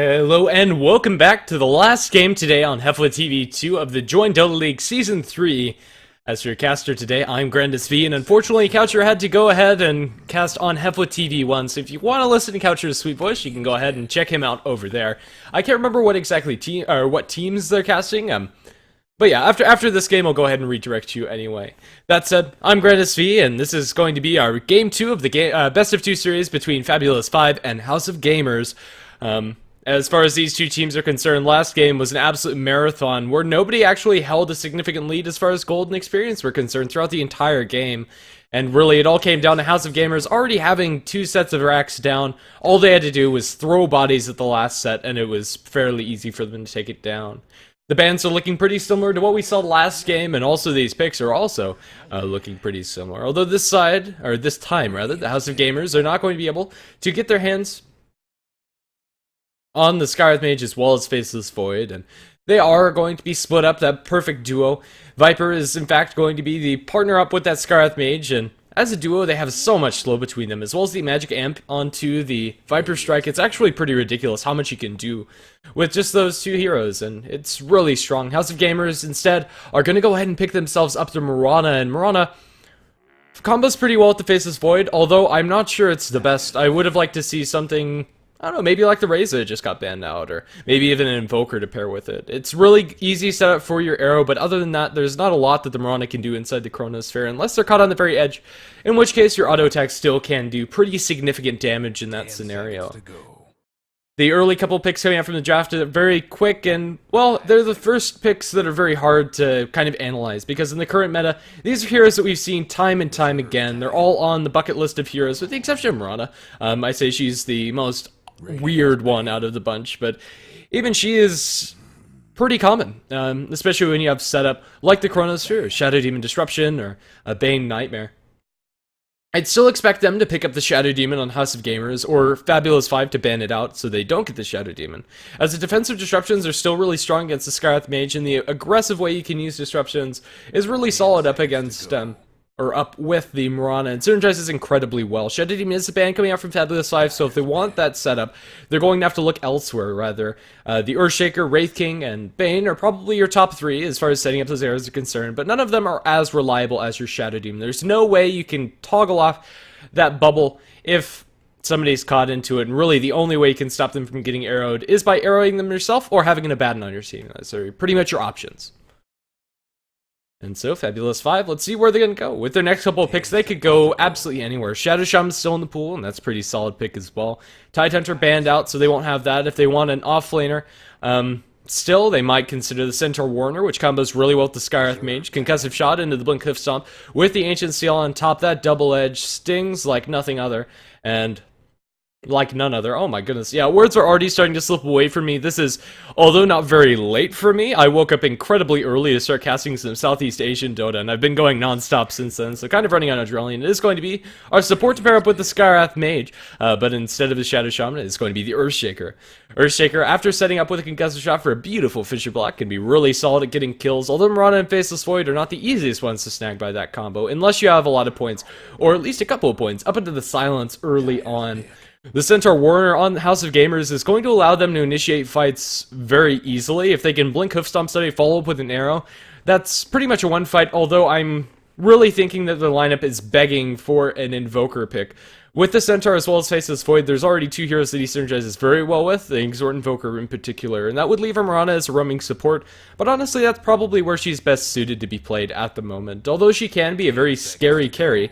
Hello and welcome back to the last game today on HeflaTV 2 of the Join Dota League Season 3. As for your caster today, I'm GrandisV, and unfortunately Coucher had to go ahead and cast on HeflaTV 1, so if you want to listen to Coucher's sweet voice, you can go ahead and check him out over there. I can't remember what exactly what teams they're casting, but yeah, after this game, I'll go ahead and redirect you anyway. That said, I'm GrandisV, and this is going to be our Game 2 of the Best of 2 series between Fabulous5 and House of Gamers. As far as these two teams are concerned, last game was an absolute marathon where nobody actually held a significant lead as far as gold and experience were concerned throughout the entire game. And really, it all came down to House of Gamers already having 2 sets of racks down. All they had to do was throw bodies at the last set, and it was fairly easy for them to take it down. The bans are looking pretty similar to what we saw last game, and also these picks are also looking pretty similar. Although this time, the House of Gamers are not going to be able to get their hands on the Skywrath Mage as well as Faceless Void, and they are going to be split up, that perfect duo. Viper is in fact going to be the partner up with that Skywrath Mage, and as a duo they have so much slow between them, as well as the magic amp onto the Viper Strike. It's actually pretty ridiculous how much you can do with just those two heroes, and it's really strong. House of Gamers instead are going to go ahead and pick themselves up to Mirana, and Mirana combos pretty well with the Faceless Void, although I'm not sure it's the best. I would have liked to see something, I don't know, maybe like the Reza just got banned out, or maybe even an Invoker to pair with it. It's really easy setup for your arrow, but other than that, there's not a lot that the Mirana can do inside the Chronosphere, unless they're caught on the very edge, in which case your auto attack still can do pretty significant damage in that scenario. The early couple picks coming out from the draft are very quick, and, well, they're the first picks that are very hard to kind of analyze, because in the current meta, these are heroes that we've seen time and time again. They're all on the bucket list of heroes, with the exception of Mirana. I say she's the most weird one out of the bunch, but even she is pretty common, especially when you have setup like the Chronosphere, Shadow Demon Disruption, or a Bane Nightmare. I'd still expect them to pick up the Shadow Demon on House of Gamers, or Fabulous5 to ban it out so they don't get the Shadow Demon, as the defensive disruptions are still really strong against the Skywrath Mage, and the aggressive way you can use disruptions is really solid up against or up with the Mirana, and synergizes incredibly well. Shadow Demon is a ban coming out from Fabulous5, so if they want that setup, they're going to have to look elsewhere, rather. The Earthshaker, Wraith King, and Bane are probably your top 3 as far as setting up those arrows are concerned, but none of them are as reliable as your Shadow Demon. There's no way you can toggle off that bubble if somebody's caught into it, and really the only way you can stop them from getting arrowed is by arrowing them yourself or having an Abaddon on your team. Those are pretty much your options. And so, Fabulous5, let's see where they're going to go. With their next couple of picks, they could go absolutely anywhere. Shadow Shaman's still in the pool, and that's a pretty solid pick as well. Tidehunter banned out, so they won't have that. If they want an offlaner, still, they might consider the Centaur Warner, which combos really well with the Skywrath Mage. Concussive Shot into the Blink Hoof Stomp with the Ancient Seal on top. That double edge stings like nothing other, and like none other. Oh my goodness. Yeah, words are already starting to slip away from me. This is, although not very late for me, I woke up incredibly early to start casting some Southeast Asian Dota, and I've been going non-stop since then, so kind of running on adrenaline. It is going to be our support to pair up with the Skywrath Mage, but instead of the Shadow Shaman, it's going to be the Earthshaker. Earthshaker, after setting up with a Concussive Shot for a beautiful Fisher Block, can be really solid at getting kills, although Mirana and Faceless Void are not the easiest ones to snag by that combo, unless you have a lot of points, or at least a couple of points, up into the silence early on. The Centaur Warner on House of Gamers is going to allow them to initiate fights very easily. If they can Blink Hoof Stomp Study, follow up with an arrow, that's pretty much a one fight, although I'm really thinking that the lineup is begging for an Invoker pick. With the Centaur as well as Faceless Void, there's already 2 heroes that he synergizes very well with, the Exort Invoker in particular, and that would leave Mirana as a roaming support, but honestly that's probably where she's best suited to be played at the moment. Although she can be a very scary carry,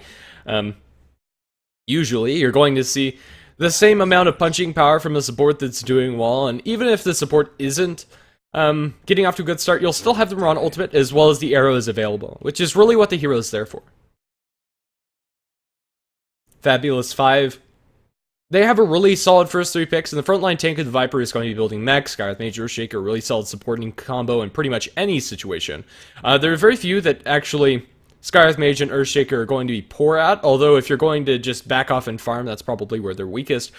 usually you're going to see the same amount of punching power from a support that's doing well, and even if the support isn't getting off to a good start, you'll still have the Mirana ultimate as well as the arrows available, which is really what the hero is there for. Fabulous5, they have a really solid first 3 picks, and the frontline tank of the Viper is going to be building mech, Skywrath Mage, Earthshaker, really solid supporting combo in pretty much any situation. There are very few that actually Skywrath Mage and Earthshaker are going to be poor at, although if you're going to just back off and farm, that's probably where they're weakest.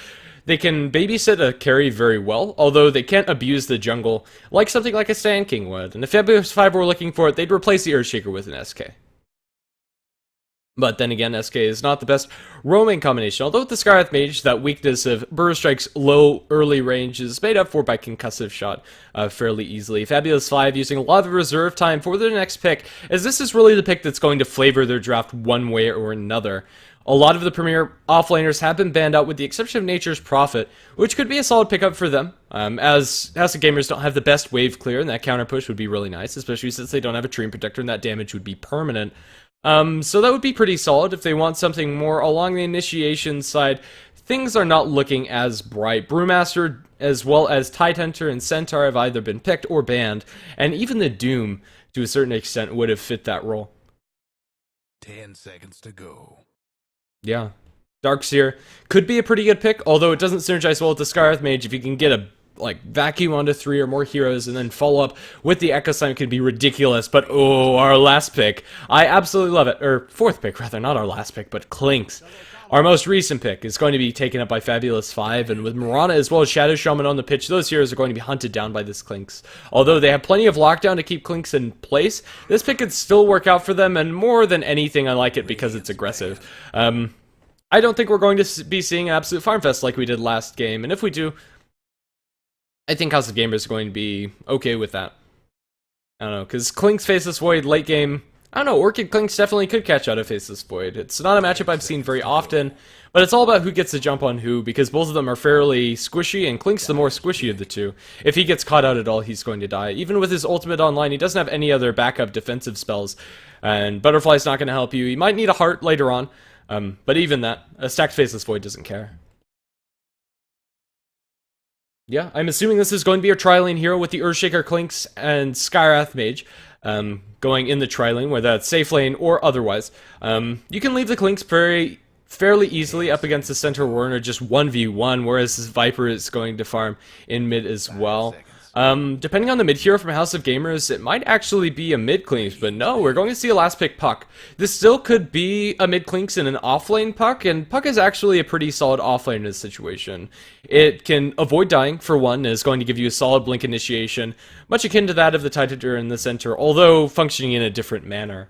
They can babysit a carry very well, although they can't abuse the jungle like something like a Sand King would. And if Fabulous5 were looking for it, they'd replace the Earthshaker with an SK. But then again, SK is not the best roaming combination, although with the Scarlet Mage, that weakness of Burst Strike's low early range is made up for by Concussive Shot fairly easily. Fabulous 5 using a lot of reserve time for their next pick, as this is really the pick that's going to flavor their draft one way or another. A lot of the premier offlaners have been banned out with the exception of Nature's Prophet, which could be a solid pickup for them, as House of Gamers don't have the best wave clear, and that counter push would be really nice, especially since they don't have a Treant Protector and that damage would be permanent. So that would be pretty solid if they want something more along the initiation side. Things are not looking as bright. Brewmaster, as well as Tidehunter and Centaur, have either been picked or banned, and even the Doom, to a certain extent, would have fit that role. 10 seconds to go. Yeah. Darkseer could be a pretty good pick, although it doesn't synergize well with the Scarlet Mage. If you can get a vacuum onto 3 or more heroes and then follow up with the Echo Sign, could be ridiculous. But oh, our last pick, I absolutely love it. Or fourth pick rather, not our last pick, but Clinks. Our most recent pick is going to be taken up by Fabulous 5, and with Mirana as well as Shadow Shaman on the pitch, those heroes are going to be hunted down by this Clinks. Although they have plenty of lockdown to keep Clinks in place, this pick could still work out for them, and more than anything, I like it because it's aggressive. I don't think we're going to be seeing an absolute farm fest like we did last game, and if we do, I think House of Gamers are going to be okay with that. I don't know, because Clinks Faceless Void late game, I don't know, Orchid Clinks definitely could catch out of Faceless Void. It's not a matchup I've seen very often, but it's all about who gets the jump on who, because both of them are fairly squishy, and Clinks the more squishy of the two. If he gets caught out at all, he's going to die. Even with his ultimate online, he doesn't have any other backup defensive spells, and Butterfly's not going to help you. He might need a heart later on, but even that, a stacked Faceless Void doesn't care. Yeah, I'm assuming this is going to be your tri-lane hero with the Earthshaker, Clinks, and Skywrath Mage going in the tri-lane, whether that's safe lane or otherwise. You can leave the Clinks fairly easily up against the Centaur Warner, just 1v1, whereas this Viper is going to farm in mid as well. Depending on the mid hero from House of Gamers, it might actually be a mid Clinks, but no, we're going to see a last pick Puck. This still could be a mid Clinks and an offlane Puck, and Puck is actually a pretty solid offlane in this situation. It can avoid dying, for one, and is going to give you a solid blink initiation, much akin to that of the Tidehunter and the Centaur, although functioning in a different manner.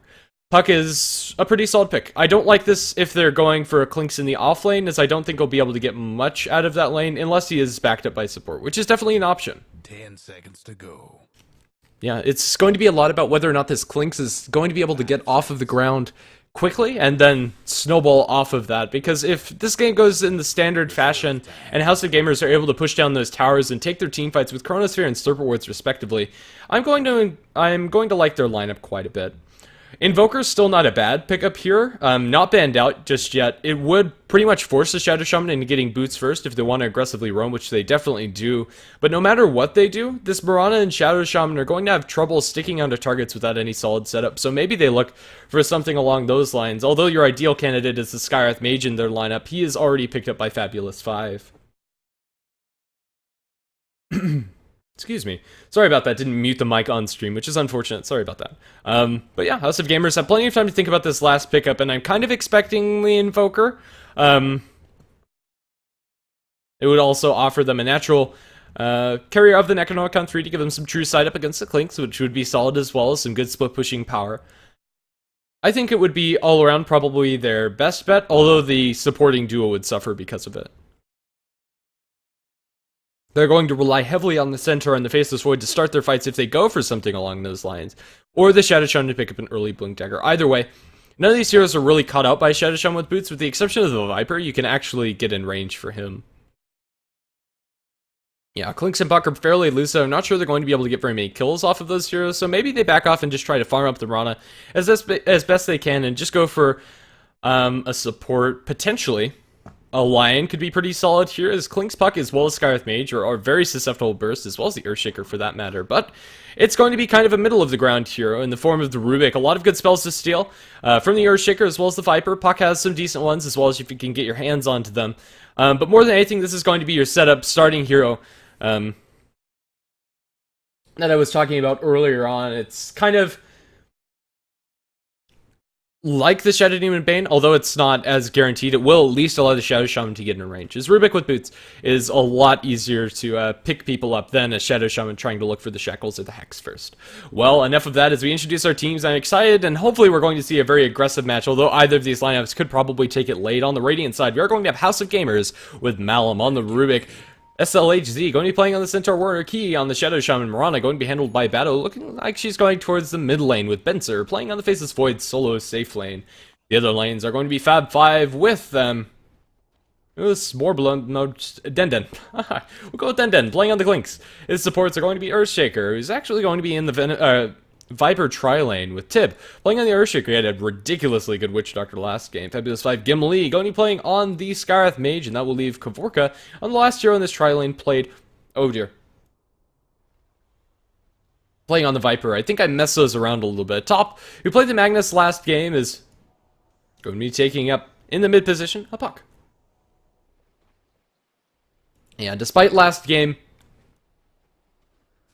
Puck is a pretty solid pick. I don't like this if they're going for a Clinks in the off lane, as I don't think he'll be able to get much out of that lane unless he is backed up by support, which is definitely an option. 10 seconds to go. Yeah, it's going to be a lot about whether or not this Clinks is going to be able to get off of the ground quickly and then snowball off of that, because if this game goes in the standard fashion and House of Gamers are able to push down those towers and take their team fights with Chronosphere and Slurper Wards respectively, I'm going to like their lineup quite a bit. Invoker's still not a bad pickup here, not banned out just yet. It would pretty much force the Shadow Shaman into getting boots first if they want to aggressively roam, which they definitely do. But no matter what they do, this Mirana and Shadow Shaman are going to have trouble sticking onto targets without any solid setup, so maybe they look for something along those lines. Although your ideal candidate is the Skywrath Mage in their lineup, he is already picked up by Fabulous 5. Excuse me. Sorry about that. Didn't mute the mic on stream, which is unfortunate. Sorry about that. But yeah, House of Gamers have plenty of time to think about this last pickup, and I'm kind of expecting the Invoker. It would also offer them a natural carrier of the Necronomicon 3 to give them some true side up against the Clinks, which would be solid as well as some good split pushing power. I think it would be all around probably their best bet, although the supporting duo would suffer because of it. They're going to rely heavily on the Centaur and the Faceless Void to start their fights if they go for something along those lines, or the Shadow Shaman to pick up an early Blink Dagger. Either way, none of these heroes are really caught out by Shadow Shaman with boots, with the exception of the Viper. You can actually get in range for him. Yeah, Clinks and Puck are fairly elusive. I'm not sure they're going to be able to get very many kills off of those heroes, so maybe they back off and just try to farm up the Rana as best they can and just go for a support, potentially. A Lion could be pretty solid here, as Clinks, Puck, as well as Skywrath Mage are very susceptible to burst, as well as the Earthshaker for that matter. But it's going to be kind of a middle of the ground hero in the form of the Rubik. A lot of good spells to steal from the Earthshaker as well as the Viper. Puck has some decent ones, as well as if you can get your hands onto them. But more than anything, this is going to be your setup starting hero that I was talking about earlier on. It's kind of like the Shadow Demon Bane, although it's not as guaranteed, it will at least allow the Shadow Shaman to get in range. His Rubik with boots is a lot easier to pick people up than a Shadow Shaman trying to look for the Shackles or the Hex first. Well, enough of that. As we introduce our teams, I'm excited, and hopefully we're going to see a very aggressive match, although either of these lineups could probably take it late. On the Radiant side, we are going to have House of Gamers with Malum on the Rubik. SLHZ going to be playing on the Centaur Warrior Key on the Shadow Shaman. Mirana going to be handled by Batto, looking like she's going towards the mid lane with Benzer playing on the Faceless Void solo safe lane. The other lanes are going to be Fab 5 with Smorbulum, no, Denden. We'll go with Denden, playing on the Clinks. His supports are going to be Earthshaker, who's actually going to be in the Viper tri-lane with Tib. Playing on the Earthshaker, he had a ridiculously good Witch Doctor last game. Fabulous 5, Gimli, going to be playing on the Skarath Mage, and that will leave Kavorka on the last hero in this tri-lane played... Oh dear. Playing on the Viper. I think I messed those around a little bit. Top, who played the Magnus last game, is going to be taking up, in the mid position, a Puck. And despite last game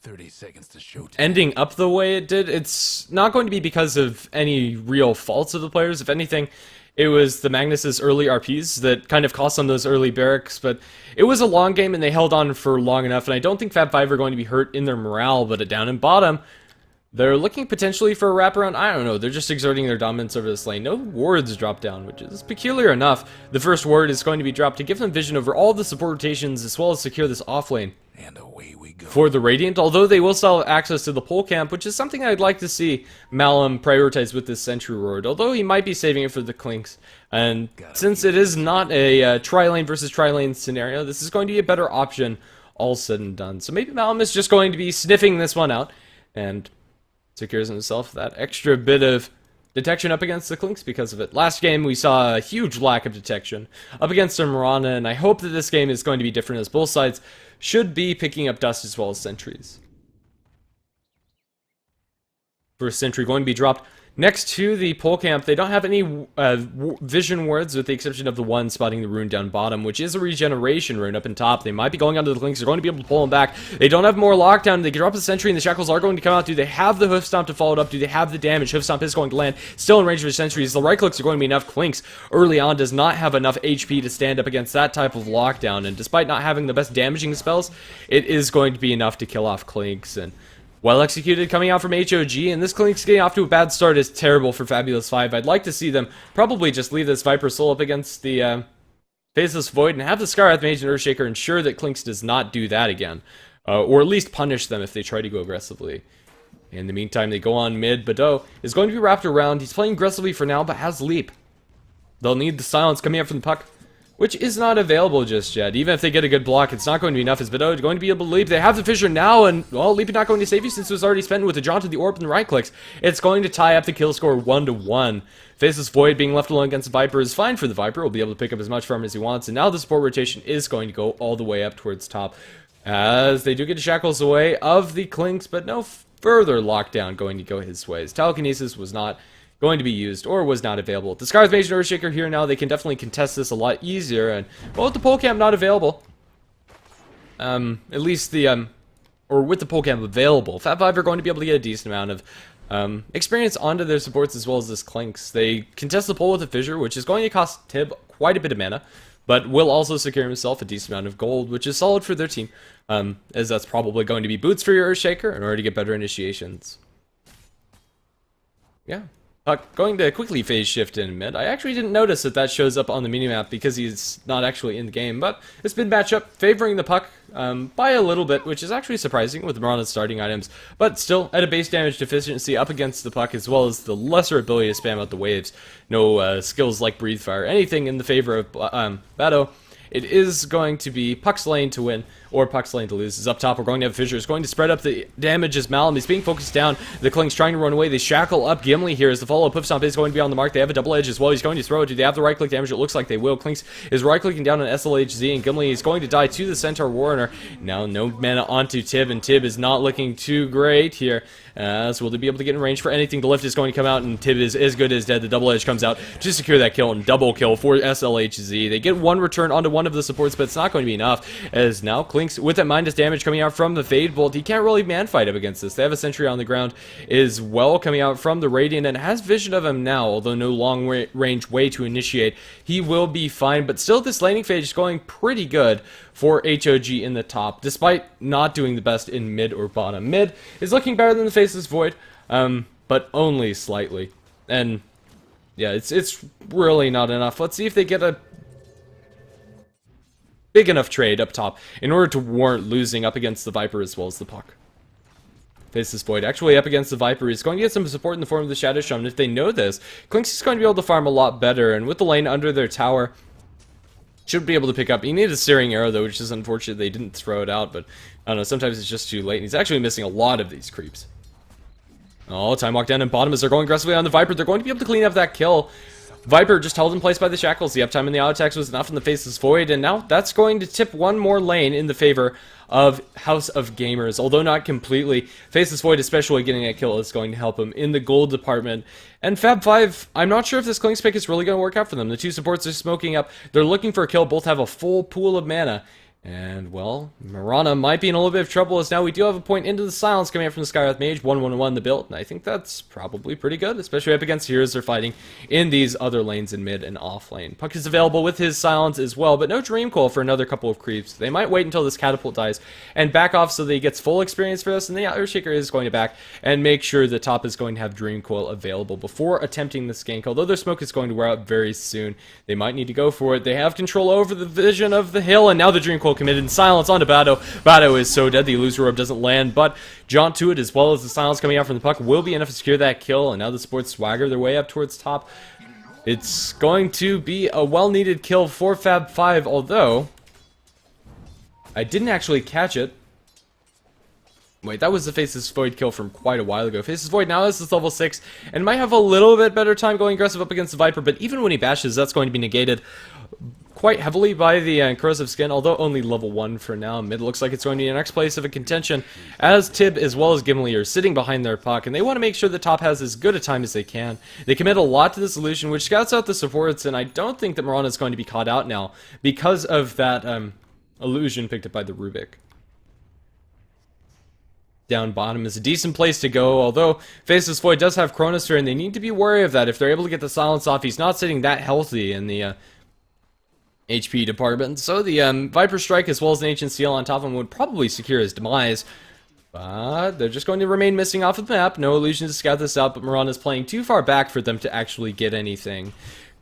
30 seconds to show time. ending up the way it did, it's not going to be because of any real faults of the players. If anything, it was the Magnus's early RPs that kind of cost them those early barracks, but it was a long game and they held on for long enough, and I don't think Fab 5 are going to be hurt in their morale, but down in bottom, they're looking potentially for a wraparound. I don't know, they're just exerting their dominance over this lane. No wards drop down, which is peculiar enough. The first ward is going to be dropped to give them vision over all the support rotations as well as secure this off lane. And away we go. For the Radiant, although they will still have access to the pole camp, which is something I'd like to see Malum prioritize with this Sentry Ward, although he might be saving it for the Clinks. And since it is not a tri-lane versus tri-lane scenario, this is going to be a better option all said and done. So maybe Malum is just going to be sniffing this one out and secures himself that extra bit of detection up against the Clinks because of it. Last game, we saw a huge lack of detection up against the Mirana, and I hope that this game is going to be different as both sides should be picking up dust as well as sentries. First sentry going to be dropped next to the pole camp. They don't have any vision wards with the exception of the one spotting the rune down bottom, which is a regeneration rune up in top. They might be going onto the Clinks. They're going to be able to pull them back. They don't have more lockdown. They can drop the sentry and the shackles are going to come out. Do they have the hoof stomp to follow it up? Do they have the damage? Hoof stomp is going to land. Still in range of the sentries. The right clicks are going to be enough. Clinks early on does not have enough HP to stand up against that type of lockdown, and despite not having the best damaging spells, it is going to be enough to kill off Clinks. And well executed coming out from HOG, and this Clink's getting off to a bad start is terrible for Fabulous 5. I'd like to see them probably just leave this Viper Soul up against the Faceless Void and have the Skarath Mage and Earthshaker ensure that Clinks does not do that again. Or at least punish them if they try to go aggressively. In the meantime, they go on mid. Badeau is going to be wrapped around. He's playing aggressively for now, but has Leap. They'll need the silence coming up from the Puck, which is not available just yet. Even if they get a good block, it's not going to be enough. Is Badeau going to be able to leap? They have the Fissure now, and, well, Leap is not going to save you since it was already spent with the Jaunt to the Orb and the right clicks. It's going to tie up the kill score 1-1. Faceless Void being left alone against the Viper is fine for the Viper. He'll be able to pick up as much farm as he wants, and now the support rotation is going to go all the way up towards top, as they do get the shackles away of the Clinks, but no further lockdown going to go his ways. Telekinesis was not going to be used or was not available. The Skarath Mage and Earthshaker here now, they can definitely contest this a lot easier, and well, with the pole camp not available, at least the or with the pole camp available, Fab 5 are going to be able to get a decent amount of experience onto their supports as well as this Clinks. They contest the pole with a Fissure, which is going to cost Tib quite a bit of mana, but will also secure himself a decent amount of gold, which is solid for their team, as that's probably going to be boots for your Earthshaker in order to get better initiations. Yeah. Going to quickly phase shift in mid. I actually didn't notice that that shows up on the minimap because he's not actually in the game, but it's been matchup favoring the Puck by a little bit, which is actually surprising with Mirana's starting items, but still at a base damage deficiency up against the Puck as well as the lesser ability to spam out the waves. No skills like Breathe Fire, anything in the favor of Badeau. It is going to be Puck's lane to win, or Puck's lane to lose. Is up top, we're going to have Fissure. It's going to spread up the damage as Malum is being focused down. The Clink's trying to run away. They shackle up Gimli here as the follow-up Hoof Stomp is going to be on the mark. They have a double edge as well. He's going to throw it. Do they have the right-click damage? It looks like they will. Clinks is right-clicking down on SLHZ, and Gimli is going to die to the Centaur Warrior. Now no mana onto Tib, and Tib is not looking too great here So will they be able to get in range for anything? The lift is going to come out, and Tib is as good as dead. The double edge comes out to secure that kill, and double kill for SLHZ. They get one return onto one of the supports, but it's not going to be enough, as now Clinks, with that minus damage coming out from the Fade Bolt, he can't really man fight up against this. They have a sentry on the ground as well coming out from the Radiant, and has vision of him now, although no long range way to initiate. He will be fine, but still this laning phase is going pretty good for HOG in the top, despite not doing the best in mid or bottom. Mid is looking better than the Faceless Void, but only slightly. And yeah, it's really not enough. Let's see if they get a big enough trade up top in order to warrant losing up against the Viper as well as the Puck. Faceless Void actually up against the Viper is going to get some support in the form of the Shadow Shaman. If they know this, Clinks is going to be able to farm a lot better, and with the lane under their tower, should be able to pick up. He needed a Searing Arrow though, which is unfortunate they didn't throw it out, but I don't know, sometimes it's just too late, and he's actually missing a lot of these creeps. Oh, time walk down in bottom as they're going aggressively on the Viper. They're going to be able to clean up that kill. Viper just held in place by the shackles. The uptime in the auto attacks was enough in the Faceless Void, and now that's going to tip one more lane in the favor of House of Gamers. Although not completely, Faceless Void especially getting a kill is going to help him in the gold department. And Fab5, I'm not sure if this Clinks pick is really going to work out for them. The two supports are smoking up. They're looking for a kill. Both have a full pool of mana. And, well, Mirana might be in a little bit of trouble, as now we do have a point into the silence coming out from the Skywrath Mage, 1-1-1 the build, and I think that's probably pretty good, especially up against heroes they're fighting in these other lanes in mid and off lane. Puck is available with his silence as well, but no Dream Coil for another couple of creeps. They might wait until this Catapult dies and back off so that he gets full experience for this, and the Earthshaker is going to back and make sure the top is going to have Dream Coil available before attempting this gank. Although their smoke is going to wear out very soon, they might need to go for it. They have control over the vision of the hill, and now the Dream Coil committed in silence onto Bado. Bado is so dead, the Illusory Orb doesn't land, but jaunt to it as well as the silence coming out from the Puck will be enough to secure that kill, and now the supports swagger their way up towards top. It's going to be a well-needed kill for Fab5, although I didn't actually catch it. Wait, that was the Faceless Void kill from quite a while ago. Faceless Void now has this level 6, and might have a little bit better time going aggressive up against the Viper, but even when he bashes, that's going to be negated quite heavily by the Corrosive Skin, although only level 1 for now. Mid looks like it's going to be the next place of a contention, as Tib as well as Gimli are sitting behind their Puck, and they want to make sure the top has as good a time as they can. They commit a lot to this illusion, which scouts out the supports, and I don't think that Mirana is going to be caught out now because of that illusion picked up by the Rubik. Down bottom is a decent place to go, although Faceless Void does have Chronosphere, and they need to be wary of that. If they're able to get the silence off, he's not sitting that healthy in the HP department, so the Viper Strike as well as an Ancient Seal on top of him would probably secure his demise. But they're just going to remain missing off of the map. No illusion to scout this out, but Mirana's playing too far back for them to actually get anything.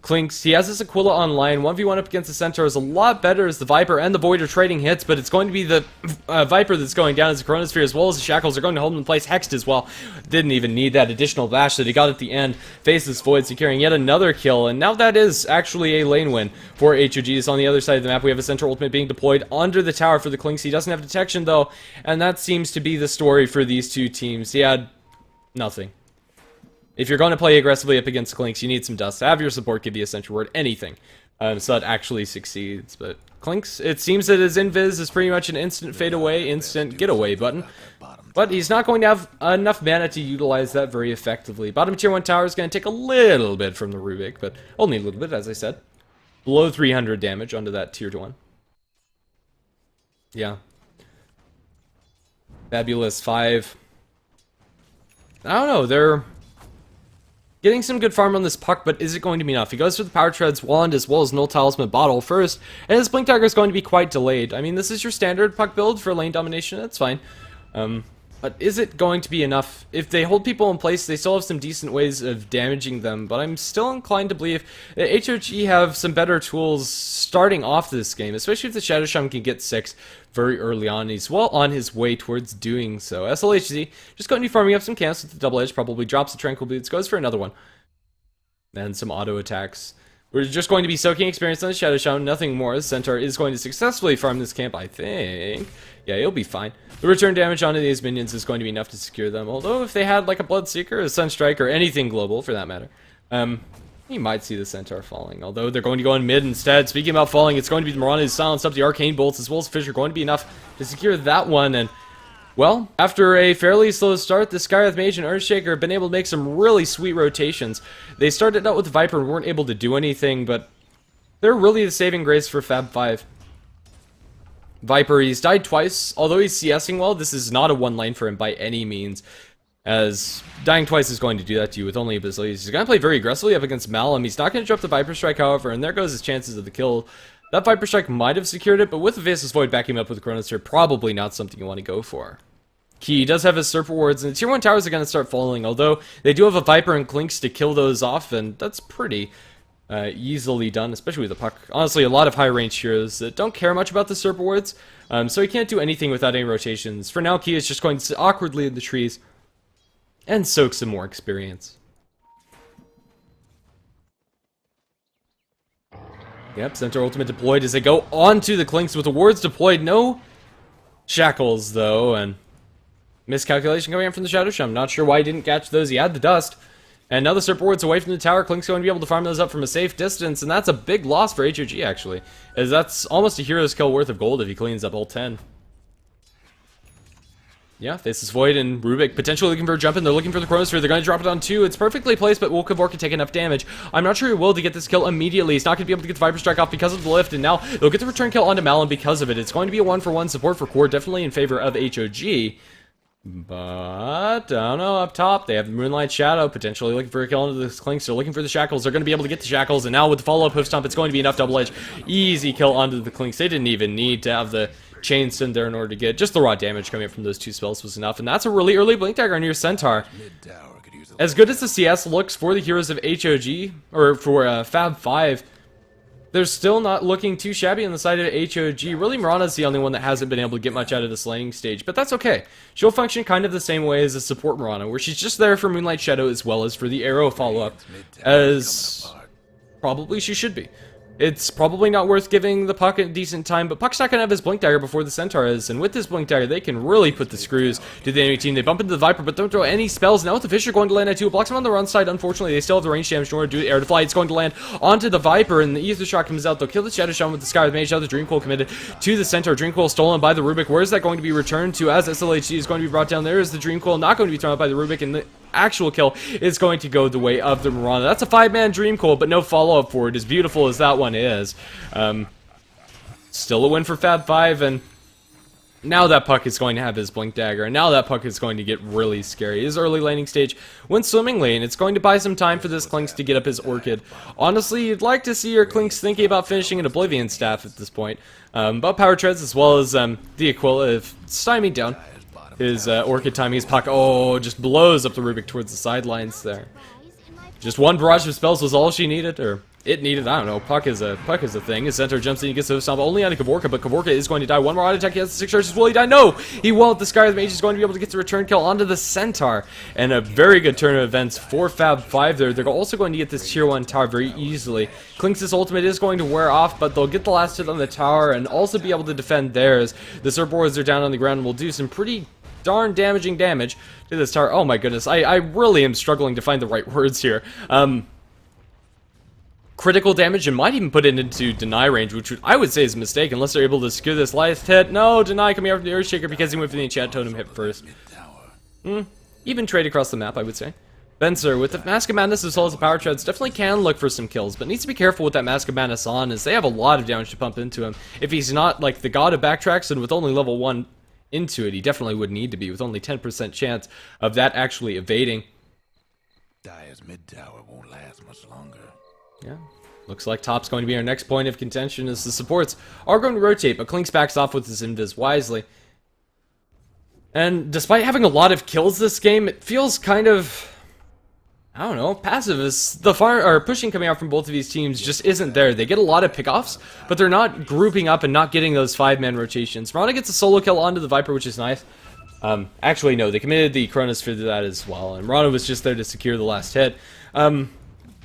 Clinks, he has this Aquila online. 1v1 up against the Centaur is a lot better as the Viper and the Void are trading hits, but it's going to be the Viper that's going down as the Chronosphere as well as the Shackles are going to hold him in place. Hexed as well. Didn't even need that additional bash that he got at the end. Faceless Void securing yet another kill, and now that is actually a lane win for HOGs. On the other side of the map, we have a Centaur ultimate being deployed under the tower for the Clinks. He doesn't have detection though, and that seems to be the story for these two teams. He had nothing. If you're going to play aggressively up against Clinks, you need some dust. Have your support give you a Sentry Ward, anything, so that actually succeeds. But Clinks, it seems that his invis is pretty much an instant fade away, instant get away button. But he's not going to have enough mana to utilize that very effectively. Bottom tier 1 tower is going to take a little bit from the Rubik, but only a little bit, as I said. Below 300 damage onto that tier 1. Yeah. Fabulous 5. I don't know, they're getting some good farm on this Puck, but is it going to be enough? He goes for the Power Treads wand as well as Null Talisman bottle first, and his Blink Dagger is going to be quite delayed. I mean, this is your standard Puck build for lane domination, that's fine. But is it going to be enough? If they hold people in place, they still have some decent ways of damaging them, but I'm still inclined to believe that HOG have some better tools starting off this game, especially if the Shadow Shaman can get 6 very early on. He's well on his way towards doing so. SLHZ just going to be farming up some camps with the double edge, probably drops the Tranquil Boots, goes for another one. And some auto attacks. We're just going to be soaking experience on the Shadow Shaman, nothing more. The Centaur is going to successfully farm this camp, I think. Yeah, he'll be fine. The return damage onto these minions is going to be enough to secure them, although if they had like a Bloodseeker, a Sunstrike, or anything global for that matter, you might see the Centaur falling, although they're going to go in mid instead. Speaking about falling, it's going to be Mirana who's silenced up the Arcane Bolts as well as Fissure, going to be enough to secure that one, and Well, after a fairly slow start, the Skywrath Mage and Earthshaker have been able to make some really sweet rotations. They started out with the Viper and weren't able to do anything, but they're really the saving grace for Fab 5. Viper, he's died twice. Although he's CSing well, this is not a one lane for him by any means, as dying twice is going to do that to you with only abilities. He's going to play very aggressively up against Malum. He's not going to drop the Viper Strike, however, and there goes his chances of the kill. That Viper Strike might have secured it, but with the Vasus Void backing him up with the Chronosphere, probably not something you want to go for. He does have his Serpent Wards, and the Tier 1 towers are going to start falling, although they do have a Viper and Clinks to kill those off, and that's pretty easily done, especially with the puck. Honestly, a lot of high-range heroes that don't care much about the Serpent Wards, so he can't do anything without any rotations. For now, Ki is just going to sit awkwardly in the trees and soak some more experience. Yep, Centaur ultimate deployed as they go onto the Clinks with the wards deployed. No shackles, though, and miscalculation coming in from the Shadow Shum. Not sure why he didn't catch those. He had the dust. And now the Serpent Ward's away from the tower. Clink's going to be able to farm those up from a safe distance, and that's a big loss for HOG, actually, as that's almost a hero's kill worth of gold if he cleans up all 10. Yeah, Faceless Void and Rubik potentially looking for a jump in. They're looking for the Chronosphere. They're going to drop it on 2. It's perfectly placed, but will Kavorka take enough damage? I'm not sure he will to get this kill immediately. He's not going to be able to get the Viper Strike off because of the lift, and now they'll get the return kill onto Malum because of it. It's going to be a 1-for-1 support for Core, definitely in favor of HOG. But, I don't know, up top, they have the Moonlight Shadow, potentially looking for a kill into the Clinks. They're looking for the Shackles. They're going to be able to get the Shackles, and now with the follow-up Hoof Stomp, it's going to be enough double edge. Easy kill onto the Clinks. They didn't even need to have the Chain Stun there in order to get just the raw damage coming up from those 2 spells was enough, and that's a really early Blink Dagger on your Centaur. As good as the CS looks for the heroes of HOG, or for Fab 5, they're still not looking too shabby on the side of HOG. Really, Mirana's the only one that hasn't been able to get much out of the slaying stage, but that's okay. She'll function kind of the same way as a support Mirana, where she's just there for Moonlight Shadow as well as for the arrow follow-up, as probably she should be. It's probably not worth giving the Puck a decent time, but Puck's not going to have his Blink Dagger before the Centaur is, and with this Blink Dagger, they can really put the screws to the enemy team. They bump into the Viper, but don't throw any spells. Now with the Fisher going to land at 2, it blocks him on the run side. Unfortunately, they still have the range damage in order to do the air to fly. It's going to land onto the Viper, and the Ether Shot comes out. They'll kill the Shadow Shaman with the Skywrath Mage. Now the Dream Coil committed to the Centaur. Dream Coil stolen by the Rubik. Where is that going to be returned to as SLHD is going to be brought down? There is the Dream Coil, not going to be thrown out by the Rubik, and the actual kill is going to go the way of the Mirana. That's a 5-man Dream Coil, but no follow-up for it, as beautiful as that one is. Still a win for Fab 5, and now that Puck is going to have his Blink Dagger, and now that Puck is going to get really scary. His early laning stage went swimmingly, and it's going to buy some time for this Clinks to get up his Orchid. Honestly, you'd like to see your Clinks thinking about finishing an Oblivion Staff at this point, but Power Treads as well as the Aquila have stymied down his Orchid timing. His Puck, oh, just blows up the Rubik towards the sidelines there. Just one barrage of spells was all she needed, or it needed. I don't know. Puck is a thing. His Centaur jumps in, he gets the stomp only on Kavorka, but Kavorka is going to die. One more auto attack. He has the 6 charges. Will he die? No, he won't. The Skywrath Mage is going to be able to get the return kill onto the Centaur, and a very good turn of events for Fab 5 there. They're also going to get this tier 1 tower very easily. Clinks' ultimate is going to wear off, but they'll get the last hit on the tower and also be able to defend theirs. The Serpent Wards are down on the ground and will do some pretty darn damaging damage to this tower. Oh my goodness, I really am struggling to find the right words here. Critical damage, and might even put it into deny range, which I would say is a mistake unless they're able to secure this last hit. No, deny coming out from the Earthshaker because he went for the enchant totem hit first. Even trade across the map, I would say. Benzer, with the Mask of Madness as well as the Power Treads, definitely can look for some kills, but needs to be careful with that Mask of Madness on, as they have a lot of damage to pump into him. If he's not like the god of backtracks, and with only level 1 into it, he definitely would need to be, with only 10% chance of that actually evading. Dire's mid tower won't last much longer. Yeah, looks like top's going to be our next point of contention, as the supports are going to rotate, but Clinks backs off with his invis wisely. And despite having a lot of kills this game, it feels kind of, I don't know, passive, as the pushing coming out from both of these teams just isn't there. They get a lot of pickoffs, but they're not grouping up and not getting those 5-man rotations. Mirana gets a solo kill onto the Viper, which is nice. Actually, no, they committed the Chronosphere to that as well, and Mirana was just there to secure the last hit.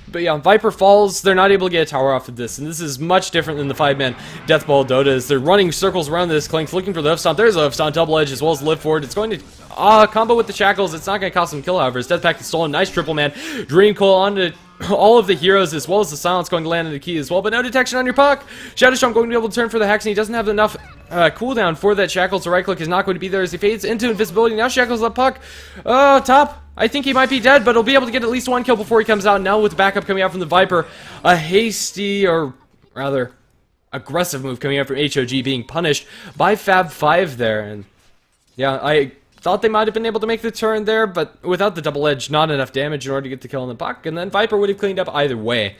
But yeah, Viper falls, they're not able to get a tower off of this, and this is much different than the 5-man Death Ball Dota, as they're running circles around this Clinks, looking for the Hoof Stomp. There's a Hoof Stomp, double edge, as well as live forward. It's going to combo with the Shackles. It's not going to cost them kill, however. His Death Pact is stolen. Nice triple, man. Dream Coil onto all of the heroes, as well as the Silence going to land in the Ki as well, but no detection on your Puck. Shadow Storm going to be able to turn for the Hex, and he doesn't have enough cooldown for that Shackle, so right click is not going to be there as he fades into invisibility. Now Shackle's up puck. Top. I think he might be dead, but he'll be able to get at least one kill before he comes out. Now with the backup coming out from the Viper, a hasty, or rather aggressive move coming out from HOG being punished by Fab5 there. And yeah, I thought they might have been able to make the turn there, but without the double edge, not enough damage in order to get the kill on the puck. And then Viper would have cleaned up either way.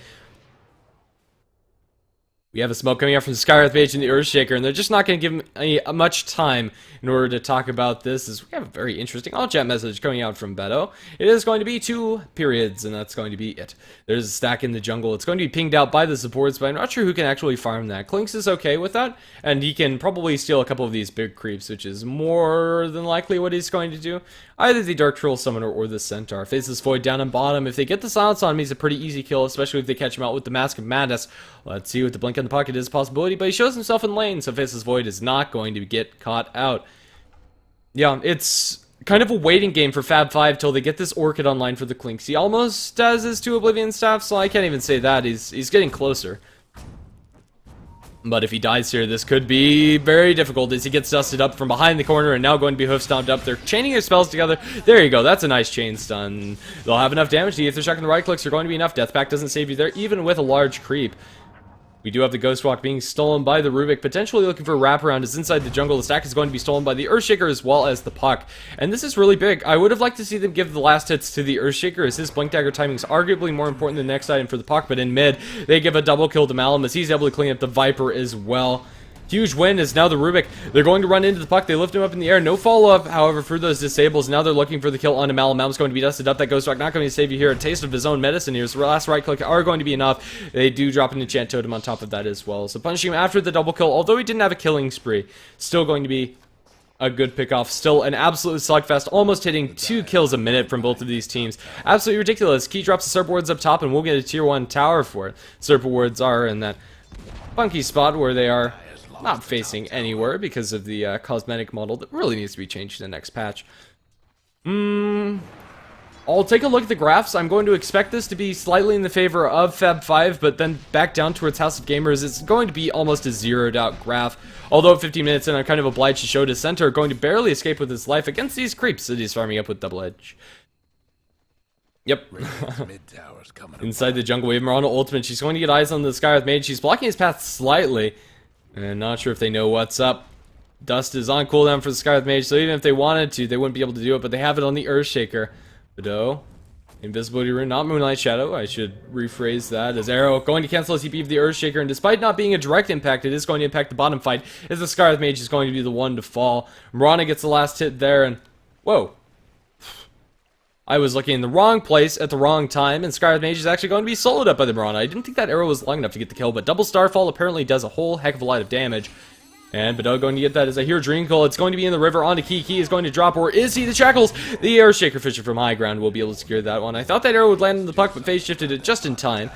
We have a smoke coming out from the Skywrath Mage and the Earthshaker, and they're just not going to give him much time in order to talk about this, as we have a very interesting all-chat message coming out from Beto. It is going to be 2 periods, and that's going to be it. There's a stack in the jungle. It's going to be pinged out by the supports, but I'm not sure who can actually farm that. Clinks is okay with that, and he can probably steal a couple of these big creeps, which is more than likely what he's going to do. Either the Dark Troll Summoner or the Centaur. Faces Void down and bottom. If they get the silence on him, he's a pretty easy kill, especially if they catch him out with the Mask of Madness. Let's see, with the blink in the pocket is a possibility, but he shows himself in lane, so Faces Void is not going to get caught out. Yeah, it's kind of a waiting game for Fab5 till they get this Orchid online for the Clinks. He almost has his 2 Oblivion Staff, so I can't even say that. He's getting closer. But if he dies here, this could be very difficult as he gets dusted up from behind the corner and now going to be hoof stomped up. They're chaining their spells together. There you go. That's a nice chain stun. They'll have enough damage. The Aether Shock and the right clicks are going to be enough. Death Pact doesn't save you there, even with a large creep. We do have the Ghost Walk being stolen by the Rubik, potentially looking for a wraparound as inside the jungle. The stack is going to be stolen by the Earthshaker as well as the puck. And this is really big. I would have liked to see them give the last hits to the Earthshaker, as his Blink Dagger timing is arguably more important than the next item for the puck, but in mid, they give a double kill to Malum as he's able to clean up the Viper as well. Huge win is now the Rubik. They're going to run into the puck. They lift him up in the air. No follow-up, however, for those disables. Now they're looking for the kill onto Malum. Malum's going to be dusted up. That Ghost Rock not going to save you here. A taste of his own medicine here. So last right click are going to be enough. They do drop an enchant totem on top of that as well. So punishing him after the double kill, although he didn't have a killing spree, still going to be a good pickoff. Still an absolute slugfest, almost hitting 2 kills a minute from both of these teams. Absolutely ridiculous. Key drops the Serpent Wards up top, and we'll get a tier 1 tower for it. Serpent Wards are in that funky spot where they are not facing anywhere because of the cosmetic model that really needs to be changed in the next patch. I'll take a look at the graphs. I'm going to expect this to be slightly in the favor of Fab5, but then back down towards House of Gamers, it's going to be almost a zeroed out graph. Although at 15 minutes in, I'm kind of obliged to show the Centaur going to barely escape with his life against these creeps that he's farming up with double edge. Yep. Inside the jungle, we have Mirana ultimate. She's going to get eyes on the Skywrath Mage. She's blocking his path slightly. And not sure if they know what's up. Dust is on cooldown for the Skywrath Mage, so even if they wanted to, they wouldn't be able to do it, but they have it on the Earthshaker. Bedeau. Invisibility Rune, not Moonlight Shadow. I should rephrase that as Arrow. Going to cancel the TP of the Earthshaker, and despite not being a direct impact, it is going to impact the bottom fight, as the Skywrath Mage is going to be the one to fall. Mirana gets the last hit there, and whoa. I was looking in the wrong place at the wrong time, and Skywrath Mage is actually going to be soloed up by the Mirana. I didn't think that arrow was long enough to get the kill, but double Starfall apparently does a whole heck of a lot of damage. And Bedeau going to get that as I hear Dreamcoil. It's going to be in the river onto Key. Key is going to drop, or is he? The Shackles! The Earthshaker Fisher from high ground will be able to secure that one. I thought that arrow would land in the puck, but phase shifted it just in time.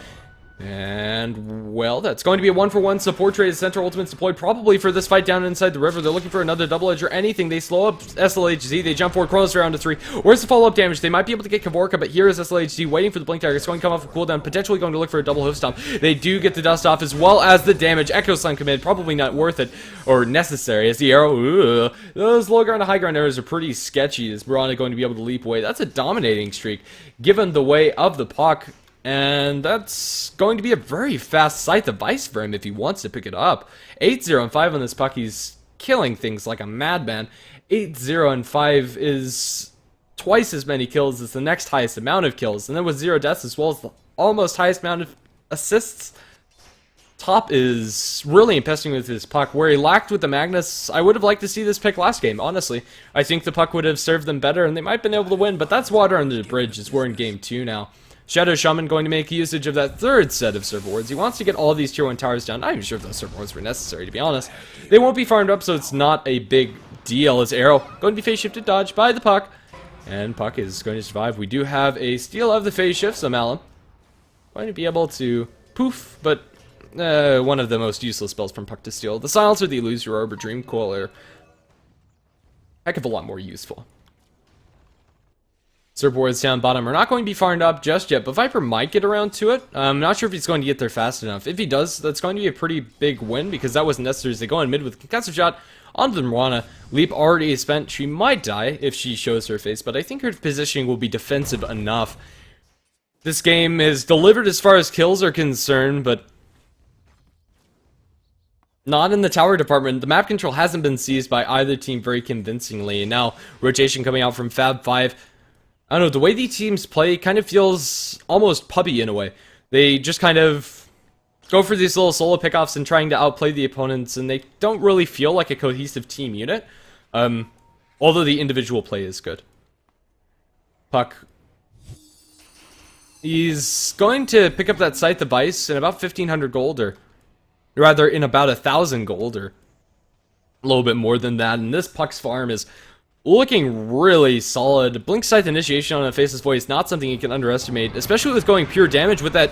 And, well, that's going to be a 1-for-1 support trade as Centaur Ultimate's deployed probably for this fight down inside the river. They're looking for another double edge or anything. They slow up SLHZ. They jump forward, Chronosphere down to 3. Where's the follow-up damage? They might be able to get Kavorka, but here is SLHZ waiting for the Blink Dagger. It's going to come off of cooldown, potentially going to look for a double hoof stomp. They do get the dust off as well as the damage. Echo Slam committed, probably not worth it or necessary as the arrow. Those low ground to high ground arrows are pretty sketchy. Is Mirana going to be able to leap away? That's a dominating streak given the way of the puck. And that's going to be a very fast Scythe of Vice for him if he wants to pick it up. 8-0 and 5 on this puck. He's killing things like a madman. 8-0 and 5 is twice as many kills as the next highest amount of kills. And then with 0 deaths as well as the almost highest amount of assists. Top is really impesting with his puck. Where he lacked with the Magnus, I would have liked to see this pick last game, honestly. I think the puck would have served them better and they might have been able to win. But that's water under the bridge as we're in game 2 now. Shadow Shaman going to make usage of that third set of Serpent Wards. He wants to get all of these tier 1 towers down. Not even sure if those Serpent Wards were necessary, to be honest. They won't be farmed up, so it's not a big deal. As Arrow going to be phase shifted dodge by the puck. And puck is going to survive. We do have a steal of the phase shift, so Malum going to be able to poof, but one of the most useless spells from puck to steal. The Silencer, the Illusory Orb, or Dreamcoil are a heck of a lot more useful. Surfboards down bottom are not going to be farmed up just yet, but Viper might get around to it. I'm not sure if he's going to get there fast enough. If he does, that's going to be a pretty big win, because that wasn't necessary as they go in mid with a concussive shot onto the Mirana. Leap already is spent. She might die if she shows her face, but I think her positioning will be defensive enough. This game is delivered as far as kills are concerned, but not in the tower department. The map control hasn't been seized by either team very convincingly. And now, rotation coming out from Fab 5. I don't know, the way these teams play kind of feels almost pubby in a way. They just kind of go for these little solo pickoffs and trying to outplay the opponents, and they don't really feel like a cohesive team unit. Although the individual play is good. Puck. He's going to pick up that scythe device in about 1,500 gold, or rather in about 1,000 gold, or a little bit more than that. And this Puck's farm is looking really solid. Blink Scythe initiation on a Faceless Void is not something you can underestimate, especially with going pure damage with that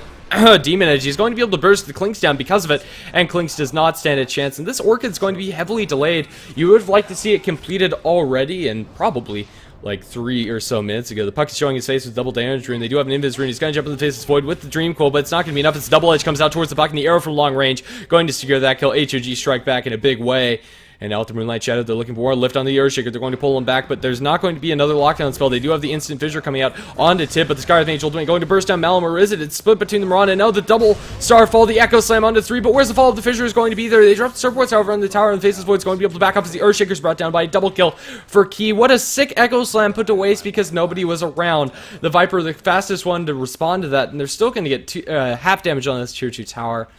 Demon Edge. He's going to be able to burst the Clinks down because of it, and Clinks does not stand a chance. And this Orchid's going to be heavily delayed. You would like to see it completed already, and probably like 3 or so minutes ago. The Puck is showing his face with double damage rune. They do have an Invis rune. He's going to jump in the Faceless Void with the Dream Coil, but it's not going to be enough. It's double edge comes out towards the Puck, and the arrow from long range going to secure that kill. HOG strike back in a big way. And out the Moonlight Shadow, they're looking for more lift on the Earthshaker. They're going to pull him back, but there's not going to be another lockdown spell. They do have the Instant Fissure coming out onto Tip, but the Scarlet Mage ultimate going to burst down Malum, or is it? It's split between the Mirana, and now the double Starfall, the Echo Slam onto 3, but where's the fall of the Fissure is going to be there? They drop the Surfboards, however, on the tower, and the Faceless Void's going to be able to back up as the Earthshaker's brought down by a double kill for Key. What a sick Echo Slam put to waste because nobody was around. The Viper, the fastest one to respond to that, and they're still going to get half damage on this tier 2 tower.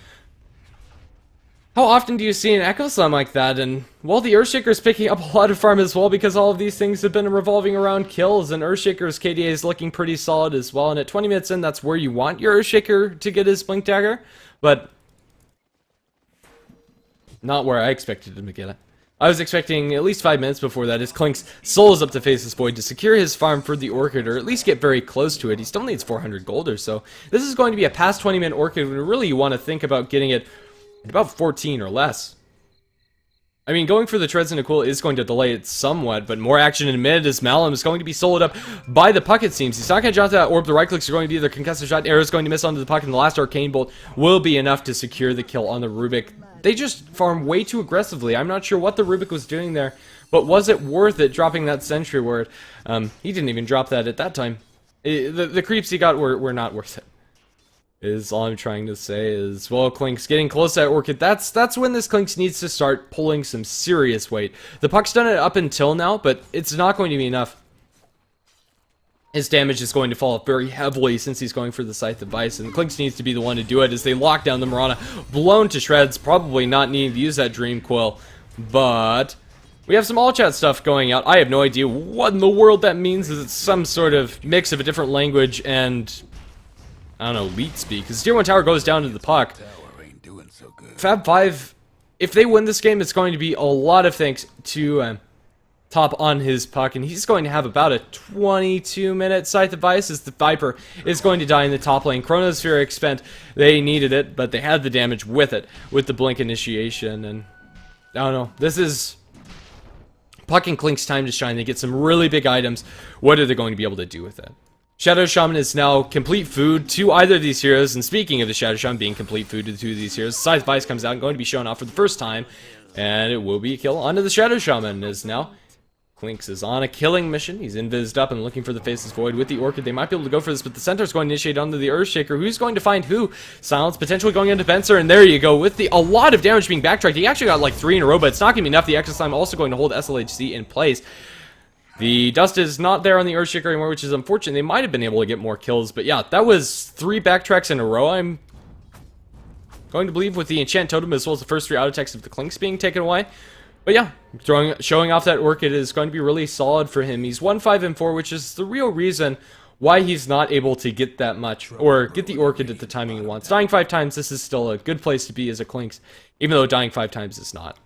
How often do you see an Echo Slam like that? And, well, the Earthshaker's picking up a lot of farm as well, because all of these things have been revolving around kills, and Earthshaker's KDA is looking pretty solid as well. And at 20 minutes in, that's where you want your Earthshaker to get his Blink Dagger, but not where I expected him to get it. I was expecting at least 5 minutes before that as Clinks souls up to Faceless Void to secure his farm for the Orchid, or at least get very close to it. He still needs 400 gold or so. This is going to be a past 20-minute Orchid when really you want to think about getting it at about 14 or less. I mean, going for the Treads into Cool is going to delay it somewhat, but more action in mid as Malum is going to be soloed up by the Puck, it seems. He's not going to jump to that orb. The right clicks are going to be their concussive shot. Arrow's going to miss onto the Puck, and the last Arcane Bolt will be enough to secure the kill on the Rubik. They just farm way too aggressively. I'm not sure what the Rubik was doing there, but was it worth it dropping that Sentry Ward? He didn't even drop that at that time. The creeps he got were not worth it. Is all I'm trying to say is, well, Clinks getting close to that Orchid. That's when this Clinks needs to start pulling some serious weight. The Puck's done it up until now, but it's not going to be enough. His damage is going to fall very heavily since he's going for the Scythe device, and Clinks needs to be the one to do it as they lock down the Mirana, blown to shreds, probably not needing to use that Dream Coil, but we have some all chat stuff going out. I have no idea what in the world that means. Is it some sort of mix of a different language and, I don't know, leet speak? Because Tier 1 tower goes down to the Puck. Fab 5, if they win this game, it's going to be a lot of thanks to Top on his Puck, and he's going to have about a 22-minute Scythe device as the Viper is going to die in the top lane. Chronospheric spent, they needed it, but they had the damage with it, with the Blink initiation, and I don't know, this is Puck and Clink's time to shine. They get some really big items. What are they going to be able to do with it? Shadow Shaman is now complete food to either of these heroes, and speaking of the Shadow Shaman being complete food to two of these heroes, Scythe Vice comes out and going to be shown off for the first time, and it will be a kill onto the Shadow Shaman as now Clinks is on a killing mission. He's invised up and looking for the Faceless Void with the Orchid. They might be able to go for this, but the Centaur's going to initiate onto the Earthshaker. Who's going to find who? Silence potentially going into Fencer, and there you go. With a lot of damage being backtracked. He actually got like 3 in a row, but it's not going to be enough. The Exo Slime also going to hold SLHC in place. The dust is not there on the Earthshaker anymore, which is unfortunate. They might have been able to get more kills, but yeah, that was 3 backtracks in a row. I'm going to believe with the Enchant Totem as well as the first 3 auto attacks of the Clinks being taken away. But yeah, showing off that Orchid is going to be really solid for him. He's 1-5-4, which is the real reason why he's not able to get that much, or get the Orchid at the timing he wants. Dying 5 times, this is still a good place to be as a Clinks, even though dying 5 times is not.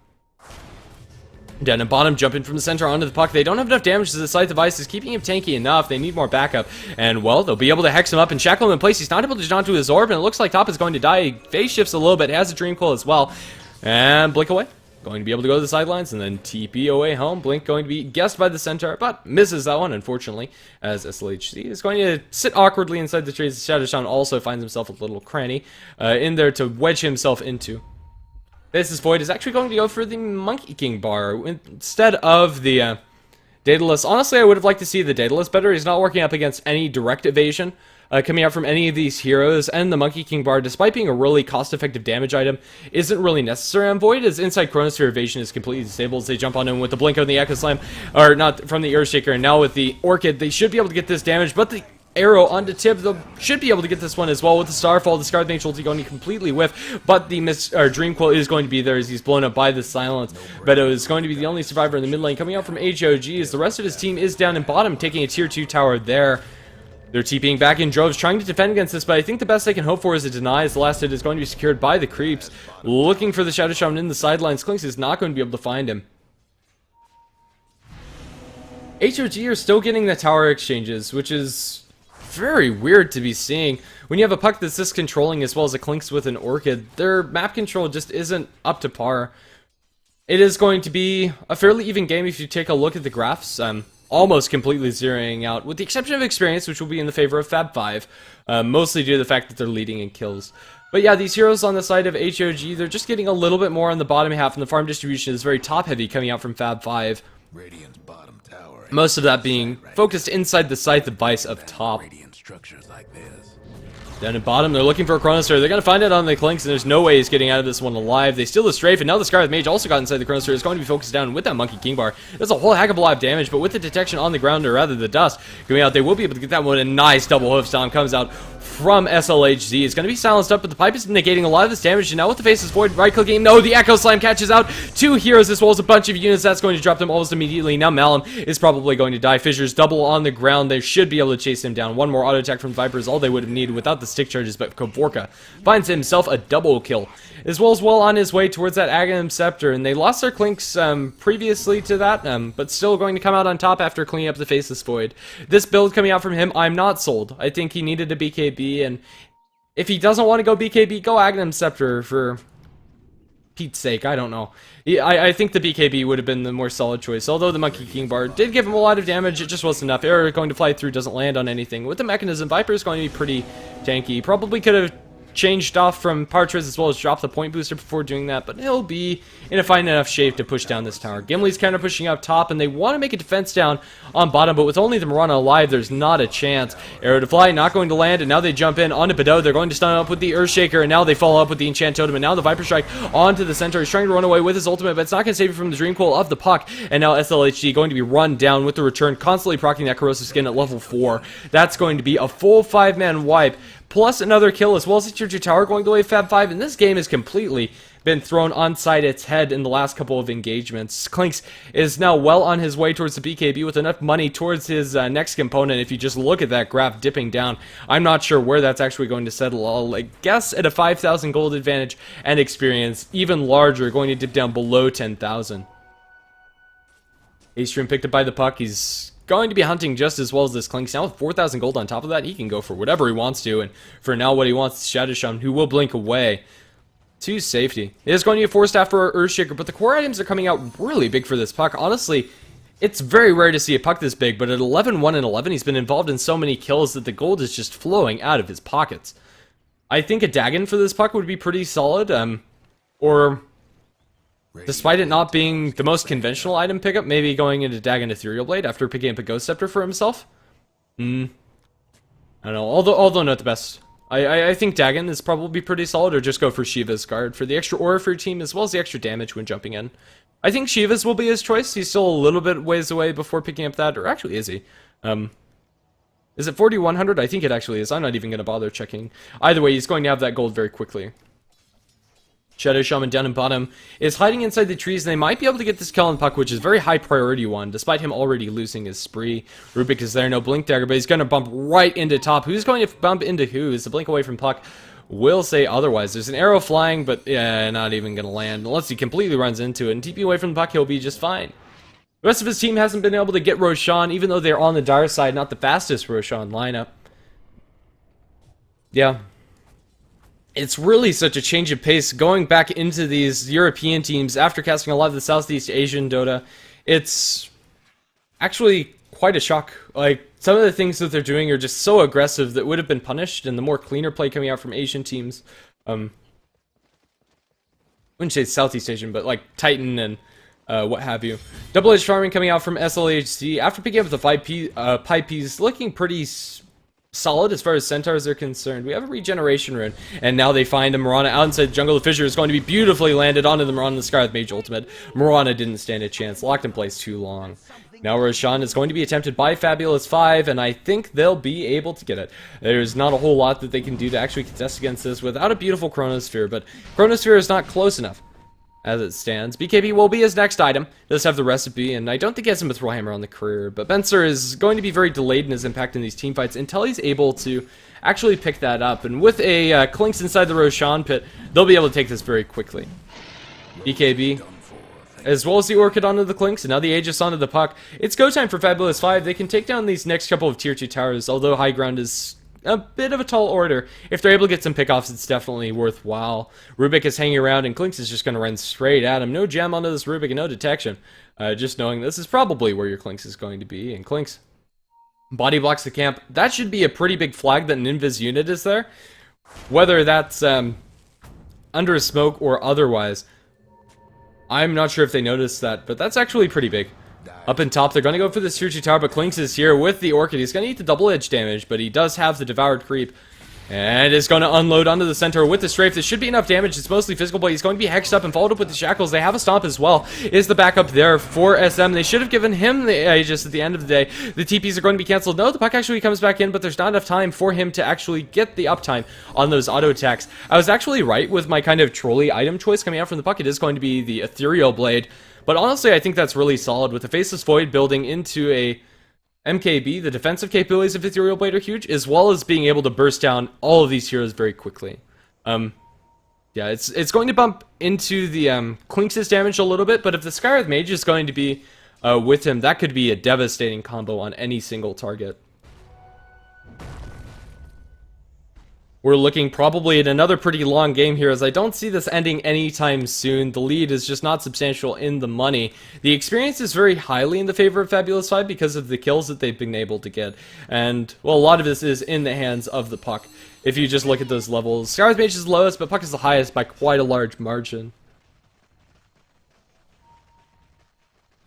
Down and bottom, jumping from the center onto the Puck. They don't have enough damage to the Scythe device is keeping him tanky enough. They need more backup. And, well, they'll be able to hex him up and shackle him in place. He's not able to jump to his orb, and it looks like Top is going to die. He phase shifts a little bit, has a Dream Coil as well. And blink away. going to be able to go to the sidelines and then TP away home. Blink going to be guessed by the centaur, but misses that one, unfortunately, as SLHC is going to sit awkwardly inside the trees. Shadowshown also finds himself a little cranny in there to wedge himself into. Faceless Void is actually going to go for the Monkey King bar instead of the Daedalus. Honestly, I would have liked to see the Daedalus better. He's not working up against any direct evasion coming out from any of these heroes, and the Monkey King bar, despite being a really cost-effective damage item, isn't really necessary on Void, as inside Chronosphere evasion is completely disabled as they jump on him with the Blink and the Echo Slam, or not from the Earthshaker, and now with the Orchid, they should be able to get this damage, but the arrow onto tip, they should be able to get this one as well with the Starfall. The Scarlet Mage ulti going to completely whiff, but the Dream Quill is going to be there as he's blown up by the Silence. Beto is going to be the only survivor in the mid lane coming out from HOG, as the rest of his team is down in bottom, taking a tier 2 tower there. They're TPing back in droves, trying to defend against this, but I think the best they can hope for is a deny, as the last hit is going to be secured by the creeps. Looking for the Shadow Shaman in the sidelines. Clinks is not going to be able to find him. HOG are still getting the tower exchanges, which is very weird to be seeing. When you have a puck that's this controlling as well as a Clinks with an Orchid, their map control just isn't up to par. It is going to be a fairly even game if you take a look at the graphs. Almost completely zeroing out, with the exception of experience, which will be in the favor of Fab 5, mostly due to the fact that they're leading in kills. But yeah, these heroes on the side of HOG, they're just getting a little bit more on the bottom half, and the farm distribution is very top-heavy coming out from Fab 5. Radiant's bottom tower. Most of that being focused inside the scythe device of top. Radiant structures like this. Down at bottom, they're looking for a Chronosphere. They're going to find it on the Clinks, and there's no way he's getting out of this one alive. They steal the Strafe, and now the Scarlet Mage also got inside the Chronosphere. It's going to be focused down with that Monkey King bar. That's a whole heck of a lot of damage, but with the detection on the ground, or rather the dust coming out, they will be able to get that one. A nice double hoof stomp comes out from SLHZ. It's going to be silenced up, but the pipe is negating a lot of this damage, and now with the Faceless Void right-clicking, no, the Echo Slam catches out two heroes as well as a bunch of units. That's going to drop them almost immediately. Now Malum is probably going to die. Fissure's double on the ground. They should be able to chase him down. One more auto attack from Viper is all they would have needed without the stick charges, but Kavorka finds himself a double kill, as well on his way towards that Aghanim Scepter, and they lost their Clinks previously to that, but still going to come out on top after cleaning up the Faceless Void. This build coming out from him, I'm not sold. I think he needed a BKB, and if he doesn't want to go BKB, go Aghanim Scepter for Pete's sake. I don't know. I think the BKB would have been the more solid choice, although the Monkey King bar did give him a lot of damage. It just wasn't enough. Arrow going to fly through, doesn't land on anything. With the mechanism, Viper is going to be pretty tanky. Probably could have changed off from Partridge as well as drop the point booster before doing that, but he'll be in a fine enough shape to push down this tower. Gimli's kind of pushing up top, and they want to make a defense down on bottom, but with only the Mirana alive, there's not a chance. Arrow to fly, not going to land, and now they jump in onto Bedeau. They're going to stun up with the Earthshaker, and now they follow up with the Enchant Totem, and now the Viper Strike onto the center. He's trying to run away with his ultimate, but it's not going to save you from the Dream Coil of the puck, and now SLHG going to be run down with the return, constantly proccing that corrosive skin at level 4. That's going to be a full 5-man wipe, plus another kill, as well as the tier 2 tower going to wave Fab 5, and this game has completely been thrown onside its head in the last couple of engagements. Clinks is now well on his way towards the BKB with enough money towards his next component. If you just look at that graph dipping down, I'm not sure where that's actually going to settle. I'll guess at a 5,000 gold advantage and experience, even larger, going to dip down below 10,000. Aestream picked up by the puck. He's going to be hunting just as well as this Clinks. Now with 4,000 gold on top of that, he can go for whatever he wants to, and for now what he wants is Shadow Shaman, who will blink away to safety. It is going to be a 4-staff for Earthshaker, but the core items are coming out really big for this puck. Honestly, it's very rare to see a puck this big, but at 11, 1, and 11, he's been involved in so many kills that the gold is just flowing out of his pockets. I think a Dagon for this puck would be pretty solid, or despite it not being the most conventional item pickup, maybe going into Dagon Ethereal Blade after picking up a Ghost Scepter for himself? I don't know, although not the best. I think Dagon is probably pretty solid, or just go for Shiva's Guard for the extra aura for your team, as well as the extra damage when jumping in. I think Shiva's will be his choice. He's still a little bit ways away before picking up that, or actually is he? Is it 4,100? I think it actually is. I'm not even going to bother checking. Either way, he's going to have that gold very quickly. Shadow Shaman down in bottom is hiding inside the trees, and they might be able to get this kill on puck, which is a very high priority one, despite him already losing his spree. Rubik is there, no blink dagger, but he's going to bump right into top. Who's going to bump into who? Is the blink away from puck? Will say otherwise. There's an arrow flying, but yeah, not even going to land. Unless he completely runs into it, and TP away from the puck, he'll be just fine. The rest of his team hasn't been able to get Roshan, even though they're on the dire side, not the fastest Roshan lineup. Yeah. it's really such a change of pace going back into these European teams after casting a lot of the Southeast Asian Dota. It's actually quite a shock. Like, some of the things that they're doing are just so aggressive that would have been punished, and the more cleaner play coming out from Asian teams, I wouldn't say Southeast Asian, but like Titan and what have you. Double Edge farming coming out from SLHC after picking up the 5 Pipeys, looking pretty solid as far as centaurs are concerned. We have a regeneration rune, and now they find a Mirana out inside the jungle. The fissure is going to be beautifully landed onto the Mirana, the Scarlet Mage ultimate. Mirana didn't stand a chance, locked in place too long. Now Roshan is going to be attempted by Fabulous 5, and I think they'll be able to get it. There's not a whole lot that they can do to actually contest against this without a beautiful Chronosphere, but Chronosphere is not close enough as it stands. BKB will be his next item. Does have the recipe, and I don't think he has him a Throw Hammer on the career, but Benser is going to be very delayed in his impact in these teamfights until he's able to actually pick that up, and with a Clinks inside the Roshan pit, they'll be able to take this very quickly. BKB, as well as the Orchid onto the Clinks, and now the Aegis onto the Puck. It's go time for Fabulous 5. They can take down these next couple of tier 2 towers, although high ground is a bit of a tall order. If they're able to get some pickoffs, it's definitely worthwhile. Rubik is hanging around, and Clinks is just going to run straight at him. No gem onto this Rubik and no detection. Just knowing this is probably where your Clinks is going to be, and Clinks body blocks the camp. That should be a pretty big flag that an Invis unit is there. Whether that's under a smoke or otherwise, I'm not sure if they noticed that, but that's actually pretty big. Up in top, they're going to go for this tier 2 tower, but Clinks is here with the Orchid. He's going to eat the double edge damage, but he does have the Devoured Creep. And is going to unload onto the center with the Strafe. This should be enough damage. It's mostly physical, but he's going to be hexed up and followed up with the Shackles. They have a Stomp as well. Is the backup there for SM? They should have given him the Aegis at the end of the day. The TPs are going to be canceled. No, the Puck actually comes back in, but there's not enough time for him to actually get the uptime on those auto attacks. I was actually right with my kind of trolley item choice coming out from the Puck. It is going to be the Ethereal Blade. But honestly, I think that's really solid with the Faceless Void building into a MKB. The defensive capabilities of Ethereal Blade are huge, as well as being able to burst down all of these heroes very quickly. Yeah, it's going to bump into the Clinks' damage a little bit, but if the Scarlet Mage is going to be with him, that could be a devastating combo on any single target. We're looking probably at another pretty long game here, as I don't see this ending anytime soon. The lead is just not substantial in the money. The experience is very highly in the favor of Fabulous 5 because of the kills that they've been able to get. And, well, a lot of this is in the hands of the Puck. If you just look at those levels, Scarlet Mage is the lowest, but Puck is the highest by quite a large margin.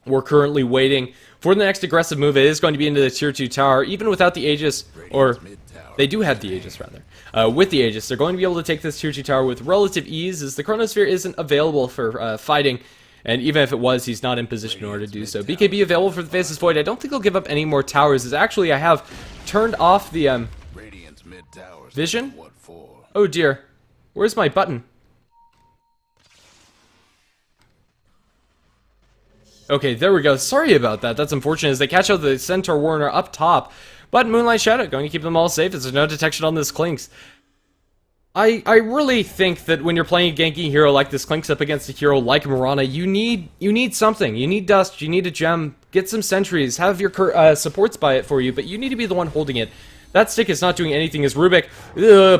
We're currently waiting for the next aggressive move. It is going to be into the tier 2 tower, even without the Aegis, or they do have the Aegis, rather. With the Aegis, they're going to be able to take this tier 2 tower with relative ease, as the Chronosphere isn't available for fighting, and even if it was, he's not in position in order to do so. BKB available for the Faceless Void. I don't think he'll give up any more towers, as actually I have turned off the vision. Oh dear, where's my button? Okay, there we go. Sorry about that. That's unfortunate, as they catch out the Centaur Warner up top. But Moonlight Shadow going to keep them all safe, as there's no detection on this Clinks. I really think that when you're playing a ganky hero like this Clinks up against a hero like Mirana, you need something. You need dust, you need a gem, get some sentries, have your supports buy it for you, but you need to be the one holding it. That stick is not doing anything, as Rubik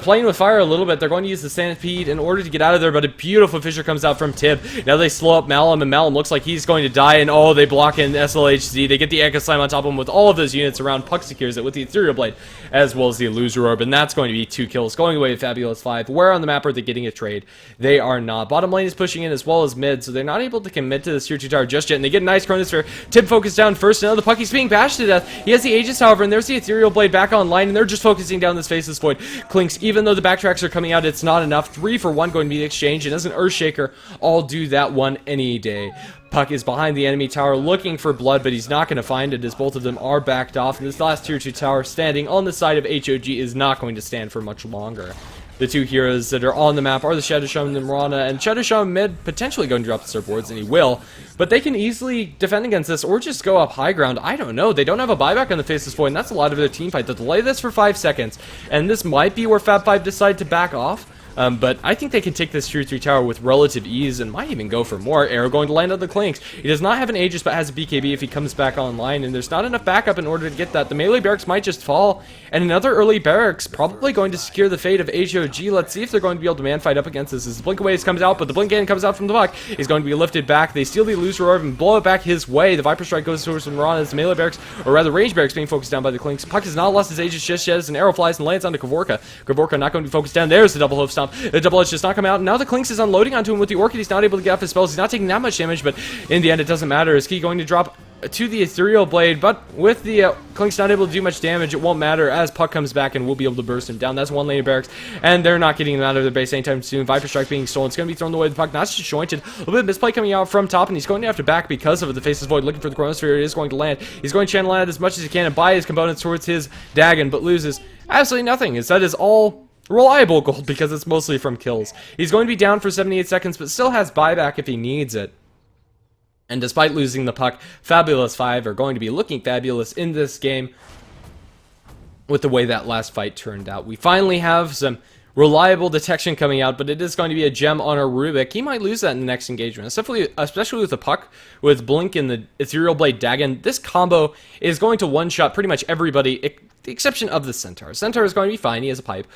playing with fire a little bit. They're going to use the Stampede in order to get out of there, but a beautiful fissure comes out from Tib. Now they slow up Malum, and Malum looks like he's going to die, and oh, they block in SLHZ. They get the Echo Slime on top of him with all of those units around. Puck secures it with the Ethereal Blade, as well as the Illusory Orb, and that's going to be 2 kills. Going away with Fabulous 5. Where on the map are they getting a trade? They are not. Bottom lane is pushing in as well as mid, so they're not able to commit to this tier 2 tower just yet, and they get a nice Chronosphere. Tib focused down first, and now the Pucky's being bashed to death. He has the Aegis, however, and there's the Ethereal Blade back online, and they're just focusing down this Faceless Void. Clinks, even though the backtracks are coming out, it's not enough. 3 for 1 going to be the exchange, and as an Earthshaker, I'll do that one any day. Puck is behind the enemy tower looking for blood, but he's not going to find it, as both of them are backed off, and this last tier 2 tower standing on the side of HOG is not going to stand for much longer. The two heroes that are on the map are the Shadow Shaman and Mirana, and Shadow Shaman mid potentially going to drop the surfboards, and he will, but they can easily defend against this or just go up high ground. I don't know. They don't have a buyback on the Faceless Void, and that's a lot of their team fight. They'll delay this for 5 seconds, and this might be where Fab 5 decide to back off, but I think they can take this tier 3 tower with relative ease and might even go for more. Arrow going to land on the Clinks. He does not have an Aegis, but has a BKB if he comes back online, and there's not enough backup in order to get that. The melee barracks might just fall, and another early barracks probably going to secure the fate of HOG. Let's see if they're going to be able to man fight up against this. As the Blink Aways comes out, but the Blink Gain comes out from the Puck. He's going to be lifted back. They steal the Illusory Orb and blow it back his way. The Viper Strike goes towards Mirana as the melee barracks, or rather range barracks, being focused down by the Clinks. Puck has not lost his Aegis just yet as an arrow flies and lands onto Kavorka. Kavorka not going to be focused down. There's the double hoof stomp. The double edge does not come out. And now the Clinks is unloading onto him with the Orchid. He's not able to get off his spells. He's not taking that much damage, but in the end, it doesn't matter. Is he going to drop to the Ethereal Blade? But with the Clinks not able to do much damage, it won't matter as Puck comes back and we'll be able to burst him down. That's one lane of barracks, and they're not getting him out of their base anytime soon. Viper Strike being stolen. It's going to be thrown away. The Puck not disjointed. A little bit of misplay coming out from top, and he's going to have to back because of the Faceless Void. Looking for the Chronosphere. It is going to land. He's going to channel out as much as he can and buy his components towards his Dagon, but loses absolutely nothing. Instead is all reliable gold because it's mostly from kills. He's going to be down for 78 seconds, but still has buyback if he needs it. And despite losing the Puck, Fabulous 5 are going to be looking fabulous in this game with the way that last fight turned out. We finally have some reliable detection coming out, but it is going to be a gem on our Rubik. He might lose that in the next engagement, especially with the Puck, with Blink and the Ethereal Blade Dagon. This combo is going to one-shot pretty much everybody, the exception of the Centaur. Centaur is going to be fine, he has a pipe.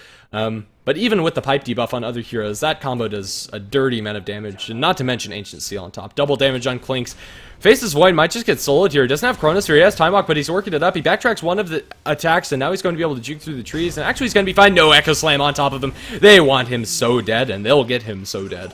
But even with the pipe debuff on other heroes, that combo does a dirty amount of damage, and not to mention Ancient Seal on top. Double damage on Clinks. Faceless Void might just get soloed here. He doesn't have Chronosphere, he has Time Walk, but he's working it up. He backtracks one of the attacks, and now he's going to be able to juke through the trees, and actually he's going to be fine. No Echo Slam on top of him. They want him so dead, and they'll get him so dead.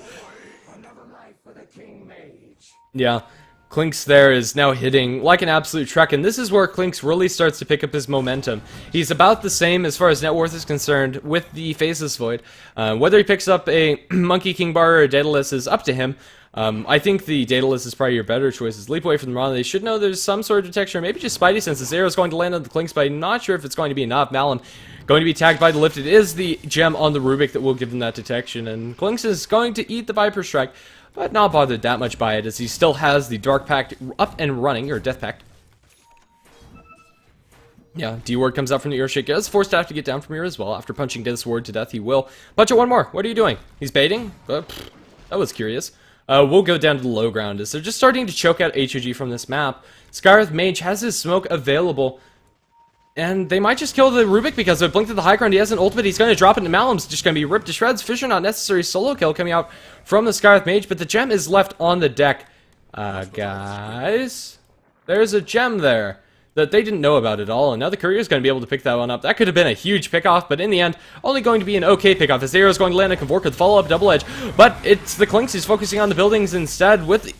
Yeah. Clinks there is now hitting like an absolute truck, and this is where Clinks really starts to pick up his momentum. He's about the same as far as net worth is concerned with the Faceless Void. Whether he picks up a Monkey King Bar or a Daedalus is up to him. I think the Daedalus is probably your better choice. Leap away from the Mirana. They should know there's some sort of detection, or maybe just Spidey sense. This arrow is going to land on the Clinks, but I'm not sure if it's going to be enough. Malum going to be tagged by the Lift. It is the gem on the Rubik that will give them that detection, and Clinks is going to eat the Viper Strike, but not bothered that much by it, as he still has the Dark Pact up and running, or Death Pact. Yeah, D-Ward comes out from the Earthshake. He does force staff to get down from here as well. After punching this ward to death, he will. Punch it one more. What are you doing? He's baiting? That was curious. We'll go down to the low ground, as they're just starting to choke out HOG from this map. Scarth Mage has his smoke available, and they might just kill the Rubik because of Blink to the high ground. He has an ultimate. He's going to drop it, and Malum's just going to be ripped to shreds. Fisher not necessary. Solo kill coming out from the Scarth Mage, but the gem is left on the deck. Guys, there's a gem there that they didn't know about at all, and now the Courier's going to be able to pick that one up. That could have been a huge pickoff, but in the end, only going to be an okay pickoff. His arrow is going to land on Kavorka with follow-up double edge, but it's the Clinks who's focusing on the buildings instead with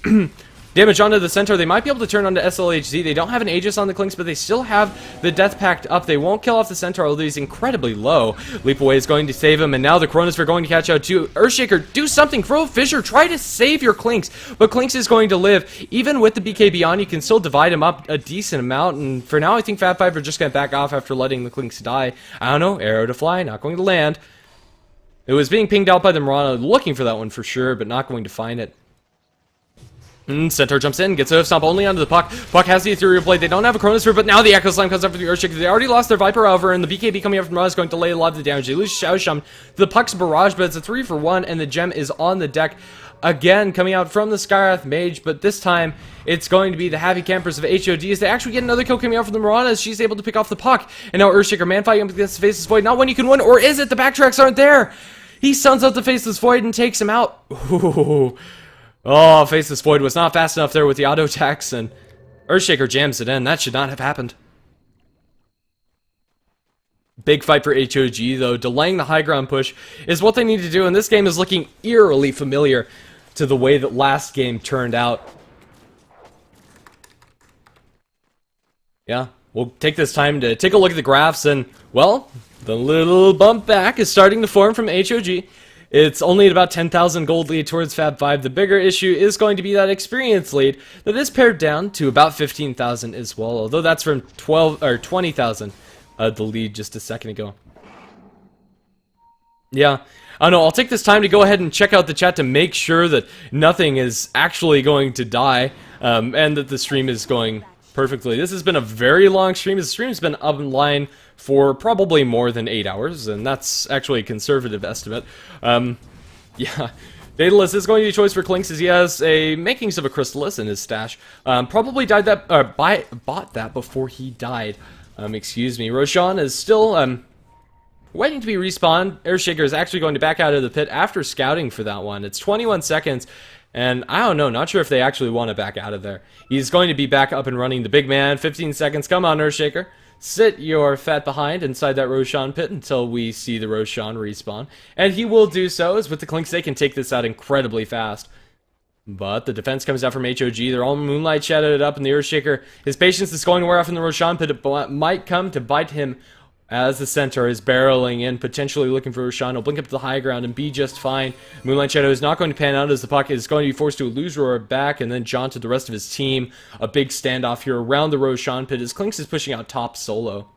damage onto the center. They might be able to turn onto SLHZ. They don't have an Aegis on the Clinks, but they still have the Death Pact up. They won't kill off the Centaur, although he's incredibly low. Leap Away is going to save him, and now the Chronosphere going to catch out to Earthshaker. Do something, Crow Fisher, try to save your Clinks, but Clinks is going to live. Even with the BKB on, you can still divide him up a decent amount, and for now I think Fab 5 are just going to back off after letting the Clinks die. I don't know, arrow to fly, not going to land. It was being pinged out by the Mirana, looking for that one for sure, but not going to find it. Centaur jumps in, gets a stomp only onto the Puck. Puck has the Ethereal Blade. They don't have a Chronosphere, but now the Echo Slam comes up for the Earthshake. They already lost their Viper, however, and the BKB coming up from Mirana is going to delay a lot of the damage. They lose Shao-Shum to the Puck's Barrage, but it's a 3-for-1, and the gem is on the deck. Again, coming out from the Skyrath Mage, but this time it's going to be the Happy Campers of HOD as they actually get another kill coming out from the Mirana as she's able to pick off the Puck. And now Earthshaker man fighting up against the Faceless Void. Not one you can win, or is it? The backtracks aren't there. He suns out the Faceless Void and takes him out. Ooh. Oh, Faceless Void was not fast enough there with the auto attacks, and Earthshaker jams it in. That should not have happened. Big fight for HOG, though. Delaying the high ground push is what they need to do, and this game is looking eerily familiar to the way that last game turned out. Yeah, we'll take this time to take a look at the graphs, and, well, the little bump back is starting to form from HOG. It's only at about 10,000 gold lead towards Fab 5. The bigger issue is going to be that experience lead that is pared down to about 15,000 as well, although that's from 20,000 the lead just a second ago. Yeah, I don't know, I'll take this time to go ahead and check out the chat to make sure that nothing is actually going to die, and that the stream is going perfectly. This has been a very long stream. This stream's been online for probably more than 8 hours, and that's actually a conservative estimate. Yeah. Daedalus is going to be a choice for Klinks as he has a makings of a Crystallis in his stash. Probably bought that before he died. Excuse me. Roshan is still waiting to be respawned. Airshaker is actually going to back out of the pit after scouting for that one. It's 21 seconds, and I don't know, not sure if they actually want to back out of there. He's going to be back up and running. The big man, 15 seconds. Come on, Airshaker. Sit your fat behind inside that Roshan pit until we see the Roshan respawn. And he will do so, as with the Klinks they can take this out incredibly fast. But the defense comes out from HOG. They're all Moonlight Shadowed up, and the Earthshaker, his patience is going to wear off in the Roshan pit. It might come to bite him as the Centaur is barreling in, potentially looking for Roshan. He'll blink up to the high ground and be just fine. Moonlight Shadow is not going to pan out as the puck is going to be forced to lose roar back and then jaunt to the rest of his team. A big standoff here around the Roshan pit as Klinks is pushing out top solo.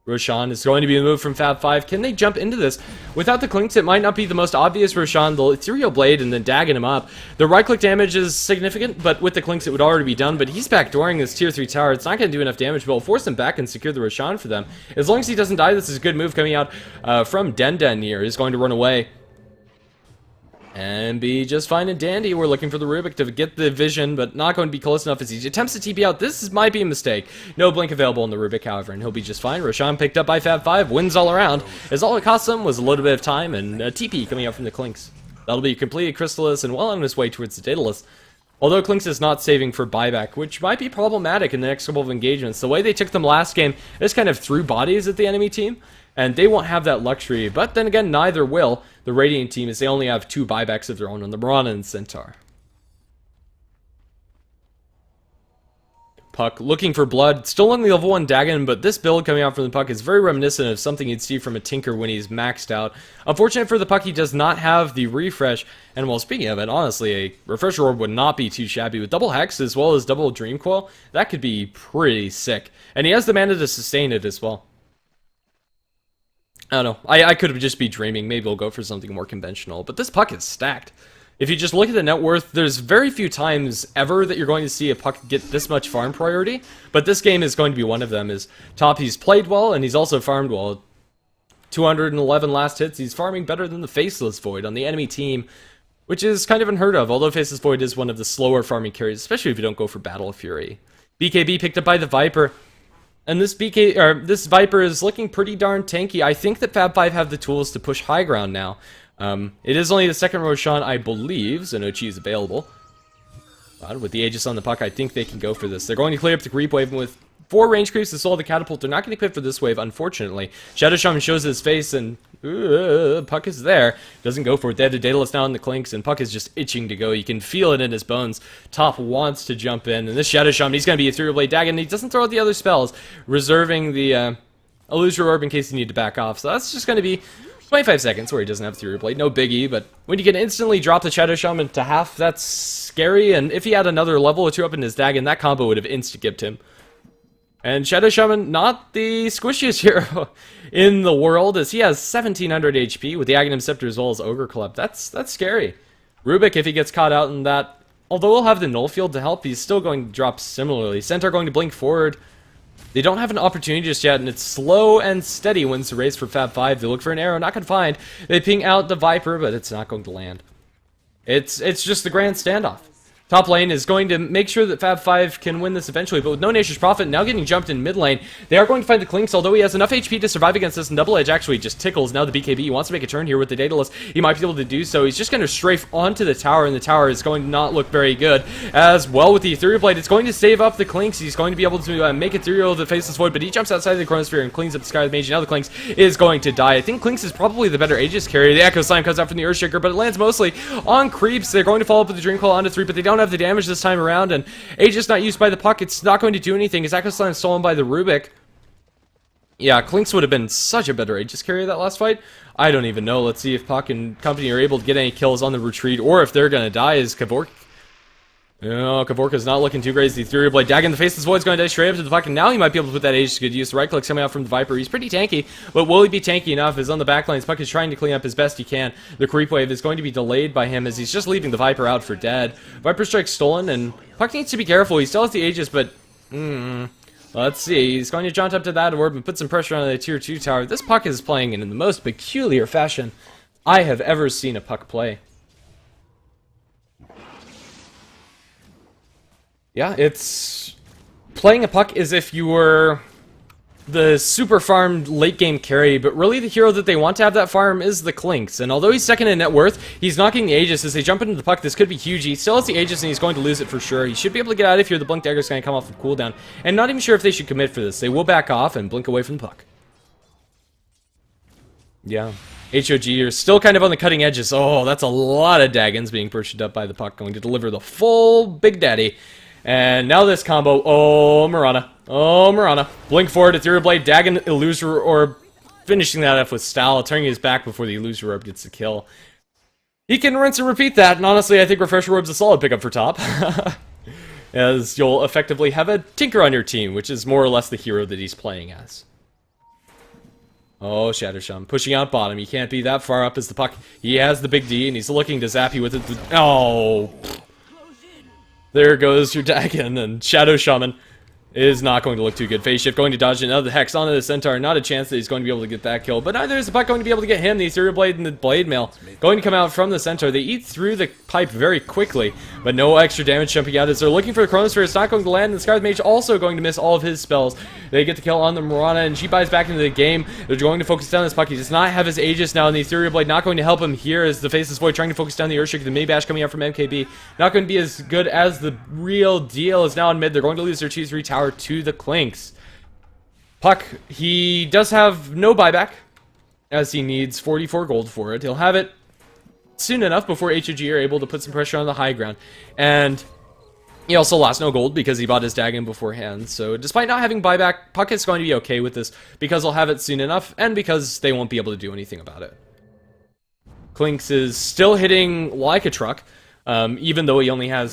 Roshan is going to be moved from Fab 5. Can they jump into this? Without the Klinks, it might not be the most obvious Roshan. The Ethereal Blade and then dagging him up. The right-click damage is significant, but with the Klinks it would already be done. But he's backdooring this tier 3 tower. It's not going to do enough damage, but it'll force him back and secure the Roshan for them. As long as he doesn't die, this is a good move coming out from Den here. He's going to run away and be just fine and dandy. We're looking for the Rubik to get the vision, but not going to be close enough as he attempts to TP out. This might be a mistake. No blink available on the Rubik, however, and he'll be just fine. Roshan picked up by Fab 5, wins all around, as all it cost him was a little bit of time and a TP coming out from the Klinks. That'll be completed Crystallis and well on his way towards the Daedalus. Although Klinks is not saving for buyback, which might be problematic in the next couple of engagements. The way they took them last game is kind of threw bodies at the enemy team, and they won't have that luxury. But then again, neither will the Radiant team, as they only have 2 buybacks of their own on the Mirana and Centaur. Puck looking for blood, still on the level 1 Dagon, but this build coming out from the Puck is very reminiscent of something you'd see from a Tinker when he's maxed out. Unfortunate for the Puck, he does not have the refresh, and well, speaking of it, honestly, a refresher orb would not be too shabby. With double Hex as well as double Dream Coil, that could be pretty sick. And he has the mana to sustain it as well. I don't know, I could have just be dreaming. Maybe we'll go for something more conventional, but this Puck is stacked. If you just look at the net worth, there's very few times ever that you're going to see a Puck get this much farm priority, but this game is going to be one of them. Is top, he's played well, and he's also farmed well. 211 last hits, he's farming better than the Faceless Void on the enemy team, which is kind of unheard of, although Faceless Void is one of the slower farming carries, especially if you don't go for Battle Fury. BKB picked up by the Viper. And this Viper is looking pretty darn tanky. I think that Fab 5 have the tools to push high ground now. It is only the second Roshan, I believe, so no cheese available. But with the Aegis on the Puck, I think they can go for this. They're going to clear up the creep wave, and with 4 range creeps to solve the catapult, they're not going to equip for this wave, unfortunately. Shadow Shaman shows his face, and Puck is there. Doesn't go for it. They have the Daedalus now in the Klinks, and Puck is just itching to go. You can feel it in his bones. Top wants to jump in, and this Shadow Shaman, he's going to be Ethereal Blade Dagon, and he doesn't throw out the other spells, reserving the Illusory Orb in case you need to back off. So that's just going to be 25 seconds where he doesn't have Ethereal Blade. No biggie, but when you can instantly drop the Shadow Shaman to half, that's scary, and if he had another level or 2 up in his Dagon, that combo would have insta-gipped him. And Shadow Shaman, not the squishiest hero in the world, as he has 1700 HP with the Aghanim Scepter as well as Ogre Club. That's scary. Rubik, if he gets caught out in that, although he'll have the Null Field to help, he's still going to drop similarly. Centaur going to blink forward. They don't have an opportunity just yet, and it's slow and steady wins the race for Fab 5. They look for an arrow, not going to find. They ping out the Viper, but it's not going to land. It's just the grand standoff. Top lane is going to make sure that Fab 5 can win this eventually, but with no Nature's Prophet now getting jumped in mid lane, they are going to find the Klinks, although he has enough HP to survive against this, and Double Edge actually just tickles. Now the BKB, he wants to make a turn here with the Daedalus. He might be able to do so. He's just going to strafe onto the tower, and the tower is going to not look very good. As well with the Ethereal Blade, it's going to save up the Klinks. He's going to be able to make Ethereal the Faceless Void, but he jumps outside the Chronosphere and cleans up the Sky of the Mage. Now the Klinks is going to die. I think Klinks is probably the better Aegis carrier. The Echo Slime comes out from the Earthshaker, but it lands mostly on creeps. They're going to follow up with the Dream Coil onto 3, but they don't have the damage this time around, and Aegis not used by the Puck. It's not going to do anything. His Echo Slime stolen by the Rubik. Yeah, Klinks would have been such a better Aegis carrier that last fight. I don't even know. Let's see if Puck and company are able to get any kills on the retreat, or if they're going to die as Kavork. No, Kavorka's not looking too great. The Ethereal Blade Dagon in the Faceless Void's going to die straight up to the Puck, and now he might be able to put that Aegis to good use. The right click's coming out from the Viper. He's pretty tanky, but will he be tanky enough? As on the backlines, Puck is trying to clean up as best he can. The creep wave is going to be delayed by him as he's just leaving the Viper out for dead. Viper Strike stolen, and Puck needs to be careful. He still has the Aegis, but Let's see. He's going to jaunt up to that orb and put some pressure on the tier 2 tower. This puck is playing in the most peculiar fashion I have ever seen a puck play. Yeah, it's... Playing a puck as if you were the super farmed late game carry, but really the hero that they want to have that farm is the Clinks. And although he's second in net worth, he's knocking the Aegis as they jump into the puck. This could be huge. He still has the Aegis and he's going to lose it for sure. He should be able to get out of here. The Blink Dagger is going to come off of cooldown. And not even sure if they should commit for this. They will back off and blink away from the puck. Yeah. HOG are still kind of on the cutting edges. Oh, that's a lot of Daggons being pursued up by the puck. Going to deliver the full Big Daddy. And now this combo. Oh, Mirana. Oh, Mirana. Blink forward, Ethereal Blade, Dagon, Illusory Orb, finishing that off with style, turning his back before the Illusory Orb gets the kill. He can rinse and repeat that, and honestly, I think Refresher Orb's a solid pickup for top. As you'll effectively have a Tinker on your team, which is more or less the hero that he's playing as. Oh, Shattersham, pushing out bottom. He can't be that far up as the puck. He has the big D, and he's looking to zap you with it. Oh! There goes your Dagon, and Shadow Shaman is not going to look too good. Phase shift going to dodge another Hex onto the Centaur. Not a chance that he's going to be able to get that kill, but neither is the puck going to be able to get him. The Ethereal Blade and the Blade Mail going to come out from the Centaur. They eat through the pipe very quickly, but no extra damage jumping out as they're looking for the Chronosphere. It's not going to land, and the Scarlet Mage also going to miss all of his spells. They get the kill on the Mirana, and she buys back into the game. They're going to focus down this puck. He does not have his Aegis now, and the Ethereal Blade not going to help him here as the Faceless Void trying to focus down the Earthshaker. The Maybash coming out from MKB. Not going to be as good as the real deal is now in mid. They're going to lose their 2-3 tower to the Clinks. Puck, he does have no buyback, as he needs 44 gold for it. He'll have it soon enough before HOG are able to put some pressure on the high ground. And he also lost no gold because he bought his Dagon beforehand. So despite not having buyback, Puck is going to be okay with this because he'll have it soon enough and because they won't be able to do anything about it. Clinks is still hitting like a truck, even though he only has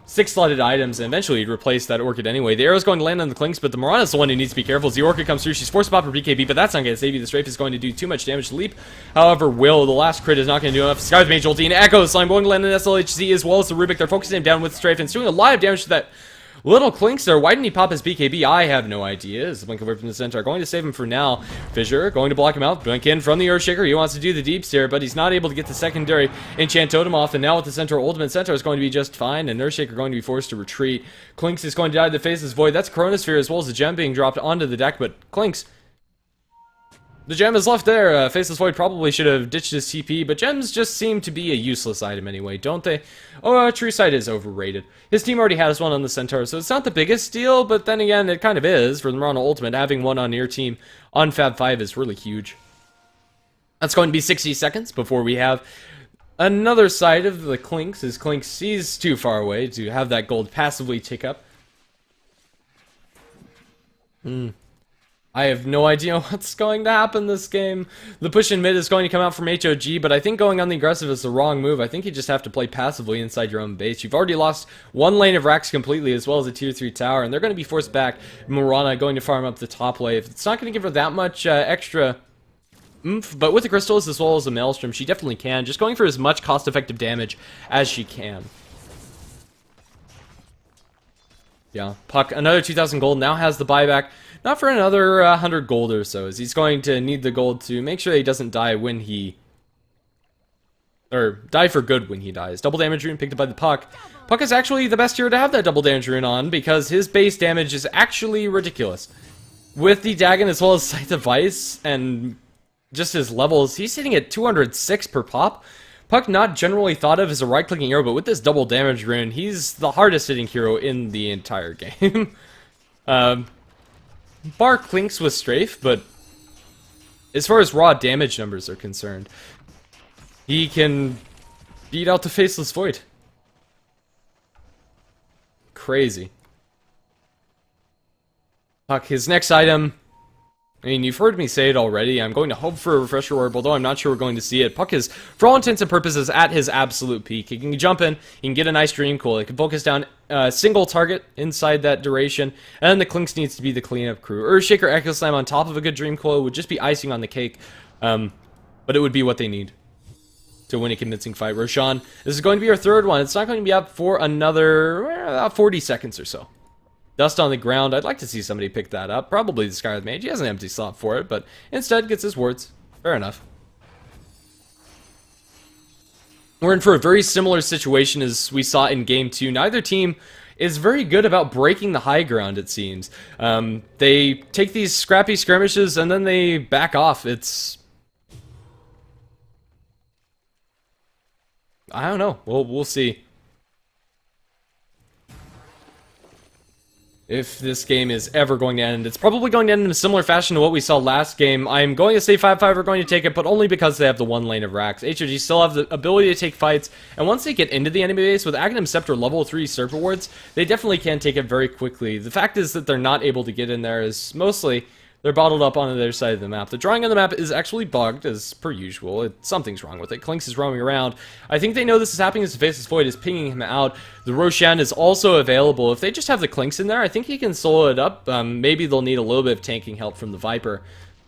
6-slotted items, and eventually he'd replace that Orchid anyway. The arrow's going to land on the Clinks, but the Mirana's the one who needs to be careful. As the Orchid comes through, she's forced to pop her BKB, but that's not going to save you. The Strafe is going to do too much damage to Leap. However, the last crit is not going to do enough. Scar's Mage ulti and Echo Slime going to land on SLHC as well as the Rubik. They're focusing him down with Strafe, and it's doing a lot of damage to that little Clinks there. Why didn't he pop his BKB? I have no idea. As the Blink away from the Centaur, going to save him for now. Fissure going to block him out. Blink in from the Earthshaker. He wants to do the deep stare, but he's not able to get the secondary Enchant Totem off. And now with the Centaur ultimate, Centaur is going to be just fine, and Earthshaker going to be forced to retreat. Clinks is going to die to the Faceless Void. That's Chronosphere as well as the gem being dropped onto the deck, but Clinks, the gem is left there. Faceless Void probably should have ditched his TP, but gems just seem to be a useless item anyway, don't they? Oh, True Sight is overrated. His team already has one on the Centaur, so it's not the biggest deal, but then again, it kind of is. For the Mirana Ultimate, having one on your team on Fab 5 is really huge. That's going to be 60 seconds before we have another side of the Clinks, as Clinks, he's too far away to have that gold passively tick up. I have no idea what's going to happen this game. The push in mid is going to come out from HOG, but I think going on the aggressive is the wrong move. I think you just have to play passively inside your own base. You've already lost one lane of racks completely, as well as a tier 3 tower, and they're going to be forced back. Mirana going to farm up the top lane. It's not going to give her that much extra oomph, but with the crystals as well as the Maelstrom, she definitely can. Just going for as much cost-effective damage as she can. Yeah, Puck, another 2,000 gold, now has the buyback. Not for another 100 gold or so, as he's going to need the gold to make sure that he doesn't die when he... Or, die for good when he dies. Double damage rune picked up by the Puck. Puck is actually the best hero to have that double damage rune on, because his base damage is actually ridiculous. With the Dagon as well as Scythe of Ice, and just his levels, he's hitting at 206 per pop. Puck not generally thought of as a right-clicking hero, but with this double damage rune, he's the hardest hitting hero in the entire game. Bar Clinks with Strafe, but as far as raw damage numbers are concerned, he can beat out the Faceless Void. Crazy. Puck, his next item, I mean, you've heard me say it already. I'm going to hope for a Refresher Orb, although I'm not sure we're going to see it. Puck is, for all intents and purposes, at his absolute peak. He can jump in, he can get a nice Dream Coil, he can focus down a single target inside that duration, and then the Clinks needs to be the cleanup crew. Earthshaker Echo Slam on top of a good Dream Coil would just be icing on the cake, but it would be what they need to win a convincing fight. Roshan, this is going to be our third one. It's not going to be up for another 40 seconds or so. Dust on the ground. I'd like to see somebody pick that up. Probably the Scarlet Mage. He has an empty slot for it, but instead gets his wards. Fair enough. We're in for a very similar situation as we saw in Game 2. Neither team is very good about breaking the high ground, it seems. They take these scrappy skirmishes and then they back off. I don't know. We'll see. If this game is ever going to end, it's probably going to end in a similar fashion to what we saw last game. I'm going to say 5-5 are going to take it, but only because they have the one lane of racks. HOG still have the ability to take fights, and once they get into the enemy base with Aghanim Scepter level 3 Serpent Wards, they definitely can take it very quickly. The fact is that they're not able to get in there is mostly they're bottled up on their side of the map. The drawing on the map is actually bugged, as per usual. Something's wrong with it. Klinx is roaming around. I think they know this is happening as the Faceless Void is pinging him out. The Roshan is also available. If they just have the Klinx in there, I think he can solo it up. Maybe they'll need a little bit of tanking help from the Viper.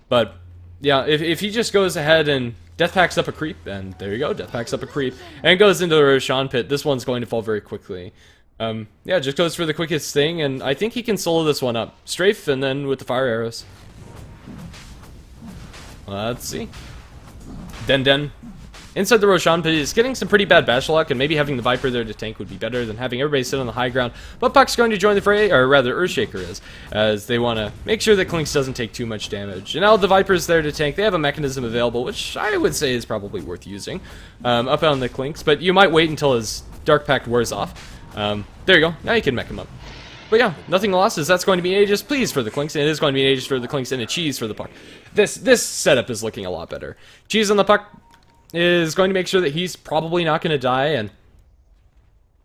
But, yeah, if he just goes ahead and Death Packs up a creep, and there you go, Death Packs up a creep, and goes into the Roshan pit, this one's going to fall very quickly. Yeah, just goes for the quickest thing, and I think he can solo this one up. Strafe, and then with the fire arrows. Let's see. Den. Inside the Roshan pit is getting some pretty bad bash luck, and maybe having the Viper there to tank would be better than having everybody sit on the high ground. But Puck's going to join the fray, or rather Earthshaker is, as they want to make sure that Klinx doesn't take too much damage. And now the Viper's there to tank. They have a mechanism available, which I would say is probably worth using, up on the Klinx, but you might wait until his Dark Pact wears off. There you go. Now you can mech him up. But yeah, nothing lost, as that's going to be an Aegis please for the Klinx, and it is going to be an Aegis for the Klinx and a cheese for the Puck. This setup is looking a lot better. Cheese on the Puck is going to make sure that he's probably not going to die, and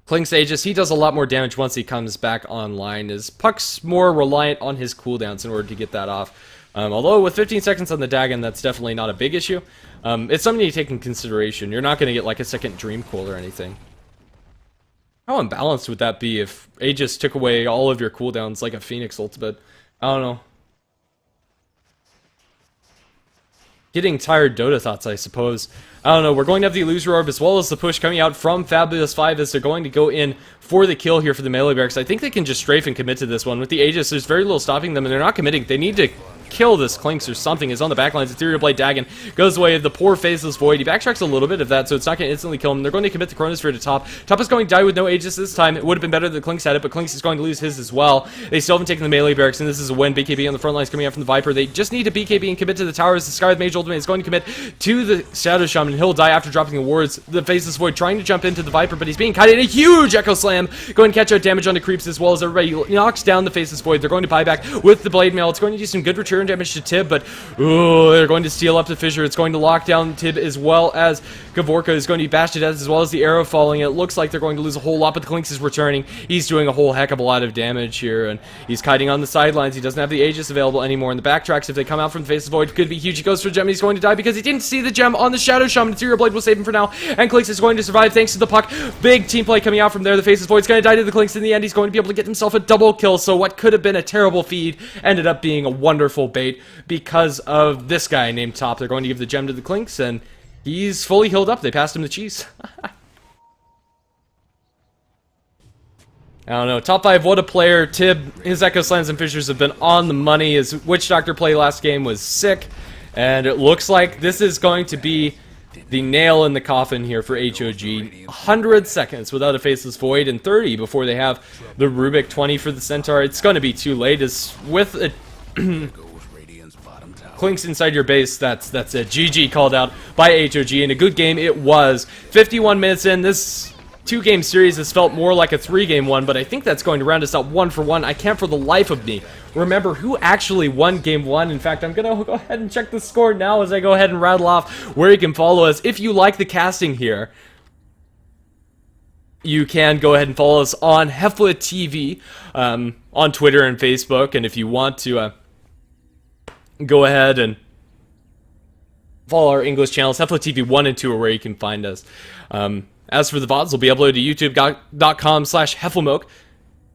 Klinx Aegis, he does a lot more damage once he comes back online, as Puck's more reliant on his cooldowns in order to get that off. Although with 15 seconds on the Dagon, that's definitely not a big issue. It's something you take in consideration. You're not going to get like a second Dream Coil or anything. How unbalanced would that be if Aegis took away all of your cooldowns like a Phoenix ultimate? I don't know. Getting tired Dota thoughts, I suppose. I don't know, we're going to have the Illusory Orb as well as the push coming out from Fabulous 5 as they're going to go in for the kill here for the melee barracks. I think they can just strafe and commit to this one. With the Aegis, there's very little stopping them, and they're not committing. They need to kill this Klinx or something. Is on the backlines. Ethereal Blade Dagon goes away. The poor Faceless Void. He backtracks a little bit of that, so it's not going to instantly kill him. They're going to commit the Chronosphere to top. Top is going to die with no Aegis this time. It would have been better that Klinx had it, but Klinx is going to lose his as well. They still haven't taken the melee barracks, and this is a win. BKB on the front lines coming out from the Viper. They just need to BKB and commit to the towers. The Scarlet Mage ultimate is going to commit to the Shadow Shaman, and he'll die after dropping the wards. The Faceless Void trying to jump into the Viper, but he's being kited. A huge Echo Slam going to catch out damage on the creeps as well as everybody knocks down the Faceless Void. They're going to buy back with the Blade Mail. It's going to do some good return damage to Tib, but ooh, they're going to steal up the Fissure. It's going to lock down Tib as well as Gavorka is going to be bashed to death as well as the arrow falling. It looks like they're going to lose a whole lot, but the Klinx is returning. He's doing a whole heck of a lot of damage here, and he's kiting on the sidelines. He doesn't have the Aegis available anymore. In the backtracks, if they come out from the Faceless Void, could be huge. He goes for a gem. He's going to die because he didn't see the gem on the Shadow Shaman. Ethereal Blade will save him for now, and Klinx is going to survive thanks to the Puck. Big team play coming out from there. The Faceless Void's going to die to the Klinx in the end. He's going to be able to get himself a double kill, so what could have been a terrible feed ended up being a wonderful bait because of this guy named Top. They're going to give the gem to the Klinx, and he's fully healed up. They passed him the cheese. I don't know. Top 5, what a player. Tib, his Echo Slams and Fissures have been on the money. His Witch Doctor play last game was sick, and it looks like this is going to be the nail in the coffin here for HOG. 100 seconds without a Faceless Void and 30 before they have the Rubik, 20 for the Centaur. It's going to be too late. As with a Klinx inside your base, that's a GG called out by HOG, and a good game it was. 51 minutes in, this 2-game series has felt more like a 3-game one, but I think that's going to round us out 1 for 1. I can't for the life of me remember who actually won Game 1. In fact, I'm going to go ahead and check the score now as I go ahead and rattle off where you can follow us. If you like the casting here, you can go ahead and follow us on HeflaTV on Twitter and Facebook, and if you want to go ahead and follow our English channels, HeflaTV 1 and 2 are where you can find us. As for the VODs, they'll be uploaded to youtube.com/HeflaMoke.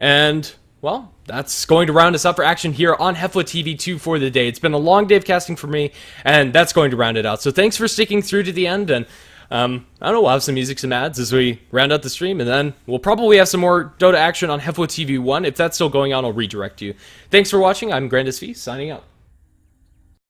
And, well, that's going to round us up for action here on HeflaTV 2 for the day. It's been a long day of casting for me, and that's going to round it out. So thanks for sticking through to the end, and I don't know, we'll have some music, some ads as we round out the stream, and then we'll probably have some more Dota action on HeflaTV 1. If that's still going on, I'll redirect you. Thanks for watching. I'm GrandisV, signing out.